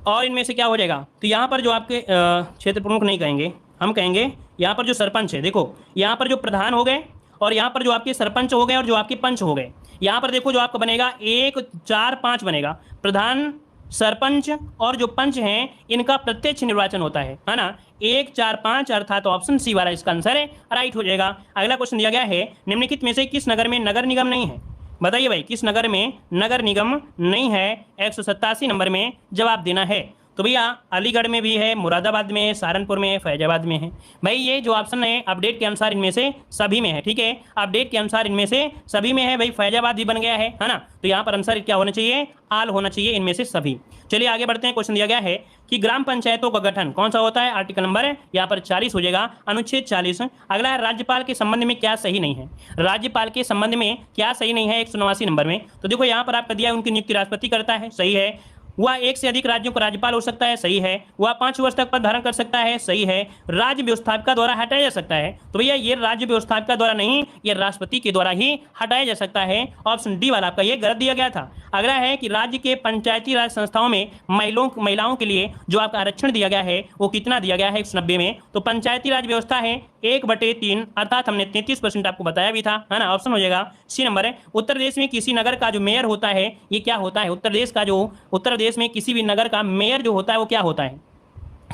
और इनमें से क्या हो जाएगा, तो यहाँ पर जो आपके क्षेत्र प्रमुख नहीं कहेंगे, हम कहेंगे यहाँ पर जो सरपंच है, देखो यहाँ पर जो प्रधान हो गए और यहाँ पर जो आपके सरपंच हो गए और जो आपके पंच हो गए, यहाँ पर देखो जो आपका बनेगा 1, 4, 5 बनेगा। प्रधान, सरपंच और जो पंच हैं इनका प्रत्यक्ष निर्वाचन होता है ना। 1, 4, 5 अर्थात ऑप्शन सी वाला इसका आंसर है, राइट हो जाएगा। अगला क्वेश्चन दिया गया है, निम्नलिखित में से किस नगर में नगर निगम नहीं है? बताइए भाई, किस नगर में नगर निगम नहीं है? 187 नंबर में जवाब देना है। तो भैया अलीगढ़ में भी है, मुरादाबाद में है, सहारनपुर में है, फैजाबाद में है। भाई ये जो ऑप्शन है अपडेट के अनुसार इनमें से सभी में है, ठीक है, अपडेट के अनुसार इनमें से सभी में है। भाई फैजाबाद भी बन गया है ना। तो यहाँ पर आंसर क्या होना चाहिए? आल होना चाहिए इनमें से सभी। चलिए आगे बढ़ते हैं। क्वेश्चन दिया गया है कि ग्राम पंचायतों का गठन कौन सा होता है? आर्टिकल नंबर यहाँ पर 40 हो जाएगा, अनुच्छेद 40। अगला है राज्यपाल के संबंध में क्या सही नहीं है? राज्यपाल के संबंध में क्या सही नहीं है? 189 नंबर में। तो देखो यहाँ पर आपका दिया है उनकी नियुक्ति राष्ट्रपति करता है, सही है। वह एक से अधिक राज्यों का राज्यपाल हो सकता है, सही है। वह 5 वर्ष तक पद धारण कर सकता है, सही है। राज्य व्यवस्थापिका द्वारा हटाया जा सकता है, तो भैया ये राज्य व्यवस्थापिका द्वारा नहीं, ये राष्ट्रपति के द्वारा ही हटाया जा सकता है। ऑप्शन डी वाला आपका ये गलत दिया गया था। अगला है कि राज्य के पंचायती राज संस्थाओं में महिलाओं के लिए जो आपका आरक्षण दिया गया है वो कितना दिया गया है? 190 में। तो पंचायती राज व्यवस्था है 1/3 अर्थात हमने 33% आपको बताया भी था, है ना। ऑप्शन हो जाएगा सी नंबर है। उत्तर प्रदेश में किसी नगर का जो मेयर होता है ये क्या होता है? उत्तर प्रदेश में किसी भी नगर का मेयर जो होता है वो क्या होता है?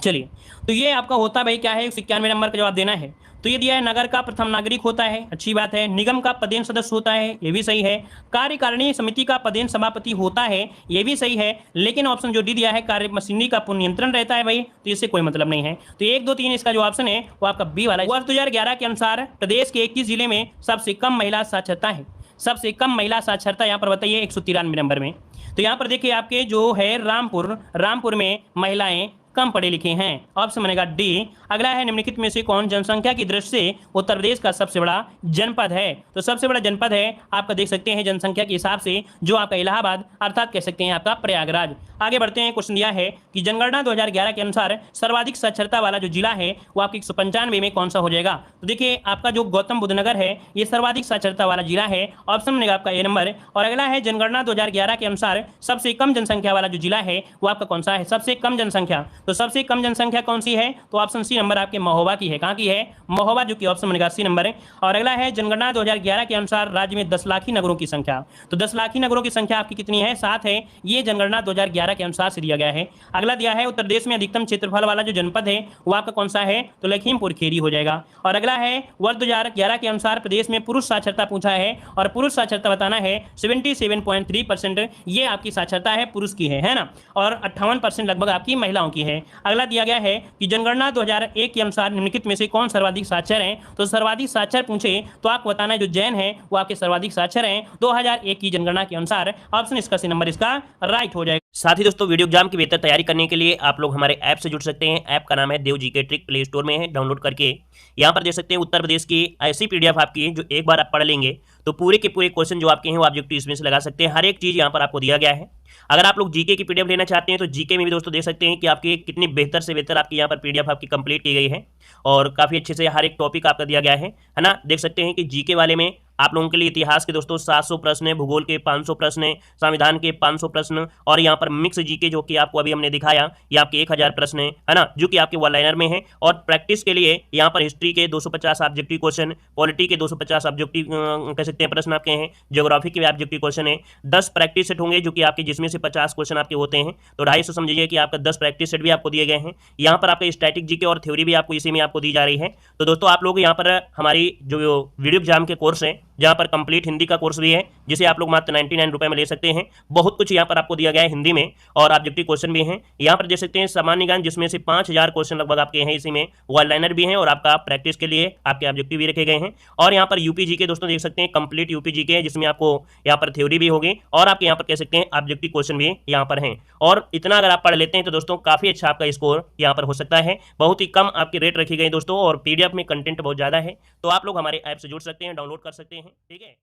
चलिए, तो ये आपका होता है भाई क्या है? 91 नंबर का जवाब देना है। तो ये दिया है नगर का प्रथम नागरिक होता है, अच्छी बात है। निगम का पदेन सदस्य होता है, ये भी सही है। कार्यकारिणी समिति का पदेन सभापति होता है, ये भी सही है। लेकिन ऑप्शन जो डी दिया है कार्य मशीनरी का पूर्ण नियंत्रण रहता है भाई, तो इससे कोई मतलब नहीं है। तो 1, 2, 3 इसका जो ऑप्शन है वो आपका बी वाला है। वर्ष 2011 के अनुसार प्रदेश के 21 जिले में सबसे कम महिला साक्षरता है। सबसे कम महिला साक्षरता यहाँ पर बताइए 193 नंबर में। तो यहाँ पर देखिए आपके जो है रामपुर में महिलाएं कम पढ़े लिखे हैं, ऑप्शन बनेगा डी। अगला है निम्नलिखित में से कौन जनसंख्या की दृष्टि से उत्तर प्रदेश का सबसे बड़ा जनपद है? तो सबसे बड़ा जनपद है आपका देख सकते हैं जनसंख्या के हिसाब से जो आपका इलाहाबाद अर्थात कह सकते हैं आपका प्रयागराज। आगे बढ़ते हैं। क्वेश्चन दिया है कि जनगणना 2011 के अनुसार सर्वाधिक साक्षरता वाला जो जिला है वो आपके 195 में कौन सा हो जाएगा? तो देखिए आपका जो गौतम बुद्ध नगर है ये सर्वाधिक साक्षरता वाला जिला है, ऑप्शन बनेगा आपका ए नंबर। और अगला है जनगणना 2011 के अनुसार सबसे कम जनसंख्या वाला जो जिला है वो आपका कौन सा है? सबसे कम जनसंख्या, तो सबसे कम जनसंख्या कौन सी है? तो ऑप्शन सी नंबर आपके महोबा की है। कहाँ की है? महोबा, जो कि ऑप्शन बनेगा सी नंबर है। और अगला है जनगणना 2011 के अनुसार राज्य में 10 लाखी नगरों की संख्या। तो 10 लाखी नगरों की संख्या आपकी कितनी है? 7 है। ये जनगणना 2011 के अनुसार से दिया गया है। अगला दिया है उत्तर प्रदेश में अधिकतम क्षेत्रफल वाला जो जनपद है वो आपका कौन सा है? तो लखीमपुर खीरी हो जाएगा। और अगला है वर्ष 2011 के अनुसार प्रदेश में पुरुष साक्षरता पूछा है और पुरुष साक्षरता बताना है 77.3% ये आपकी साक्षरता है पुरुष की है ना। और 58% लगभग आपकी महिलाओं की है। अगला दिया गया है कि जनगणना 2001 के अनुसार निम्नलिखित में से कौन सर्वाधिक साक्षर हैं? तो सर्वाधिक साक्षर पूछे तो आपको बताना है जो जैन है वो आपके सर्वाधिक साक्षर हैं 2001 की जनगणना के अनुसार। ऑप्शन इसका सी नंबर इसका राइट हो जाएगा। साथ ही दोस्तों वीडियो एग्जाम की बेहतर तैयारी करने के लिए आप लोग हमारे ऐप से जुड़ सकते हैं। ऐप का नाम है देव जीके ट्रिक, प्ले स्टोर में है, डाउनलोड करके यहाँ पर देख सकते हैं उत्तर प्रदेश की ऐसी पीडीएफ आपकी जो एक बार आप पढ़ लेंगे तो पूरे के पूरे क्वेश्चन जो आपके हैं वो ऑब्जेक्टिव इसमें से लगा सकते हैं। हर एक चीज यहाँ पर आपको दिया गया है। अगर आप लोग जीके की पीडीएफ लेना चाहते हैं तो जीके में भी दोस्तों देख सकते हैं कि आपकी कितनी बेहतर से बेहतर आपकी यहाँ पर पीडीएफ आपकी कंप्लीट की गई है और काफी अच्छे से हर एक टॉपिक आपका दिया गया है ना। देख सकते हैं कि जीके वाले में आप लोगों के लिए इतिहास के दोस्तों 700 प्रश्न है, भूगोल के 500 प्रश्न है, संविधान के 500 प्रश्न और यहाँ पर मिक्स जीके जो कि आपको अभी हमने दिखाया ये आपके 1000 प्रश्न है ना, जो कि आपके वन लाइनर में है। और प्रैक्टिस के लिए यहाँ पर हिस्ट्री के 250 ऑब्जेक्टिव क्वेश्चन, पॉलिटी के 250 ऑब्जेक्टिव कह सकते हैं प्रश्न आपके हैं, ज्योग्राफी के भी ऑब्जेक्टिव क्वेश्चन है। 10 प्रैक्टिस सेट होंगे जो कि आपके जिसमें से 50 क्वेश्चन आपके होते हैं, तो 250 समझिए कि आपका 10 प्रैक्टिस सेट भी आपको दिए गए हैं। यहाँ पर आपका स्टैटिक जीके और थ्योरी भी आपको इसी में आपको दी जा रही है। तो दोस्तों आप लोग यहाँ पर हमारी जो वीडियो एग्जाम के कोर्स है जहाँ पर कंप्लीट हिंदी का कोर्स भी है जिसे आप लोग मात्र 99 रुपए में ले सकते हैं। बहुत कुछ यहाँ पर आपको दिया गया है हिंदी में और ऑब्जेक्टिव क्वेश्चन भी हैं। यहाँ पर देख सकते हैं सामान्य ज्ञान जिसमें से 5000 क्वेश्चन लगभग आपके हैं, इसी में वन लाइनर भी हैं और आपका प्रैक्टिस के लिए आपके ऑब्जेक्टिव भी रखे गए हैं। और यहाँ पर यूपी जी के दोस्तों देख सकते हैं कंप्लीट यूपी जी के है जिसमें आपको यहाँ पर थ्योरी भी होगी और आपके यहाँ पर कह सकते हैं ऑब्जेक्टिव क्वेश्चन भी यहाँ पर हैं। और इतना अगर आप पढ़ लेते हैं तो दोस्तों काफी अच्छा आपका स्कोर यहाँ पर हो सकता है। बहुत ही कम आपकी रेट रखी गई दोस्तों और पीडीएफ में कंटेंट बहुत ज्यादा है। तो आप लोग हमारे ऐप से जुड़ सकते हैं, डाउनलोड कर सकते हैं, ठीक है।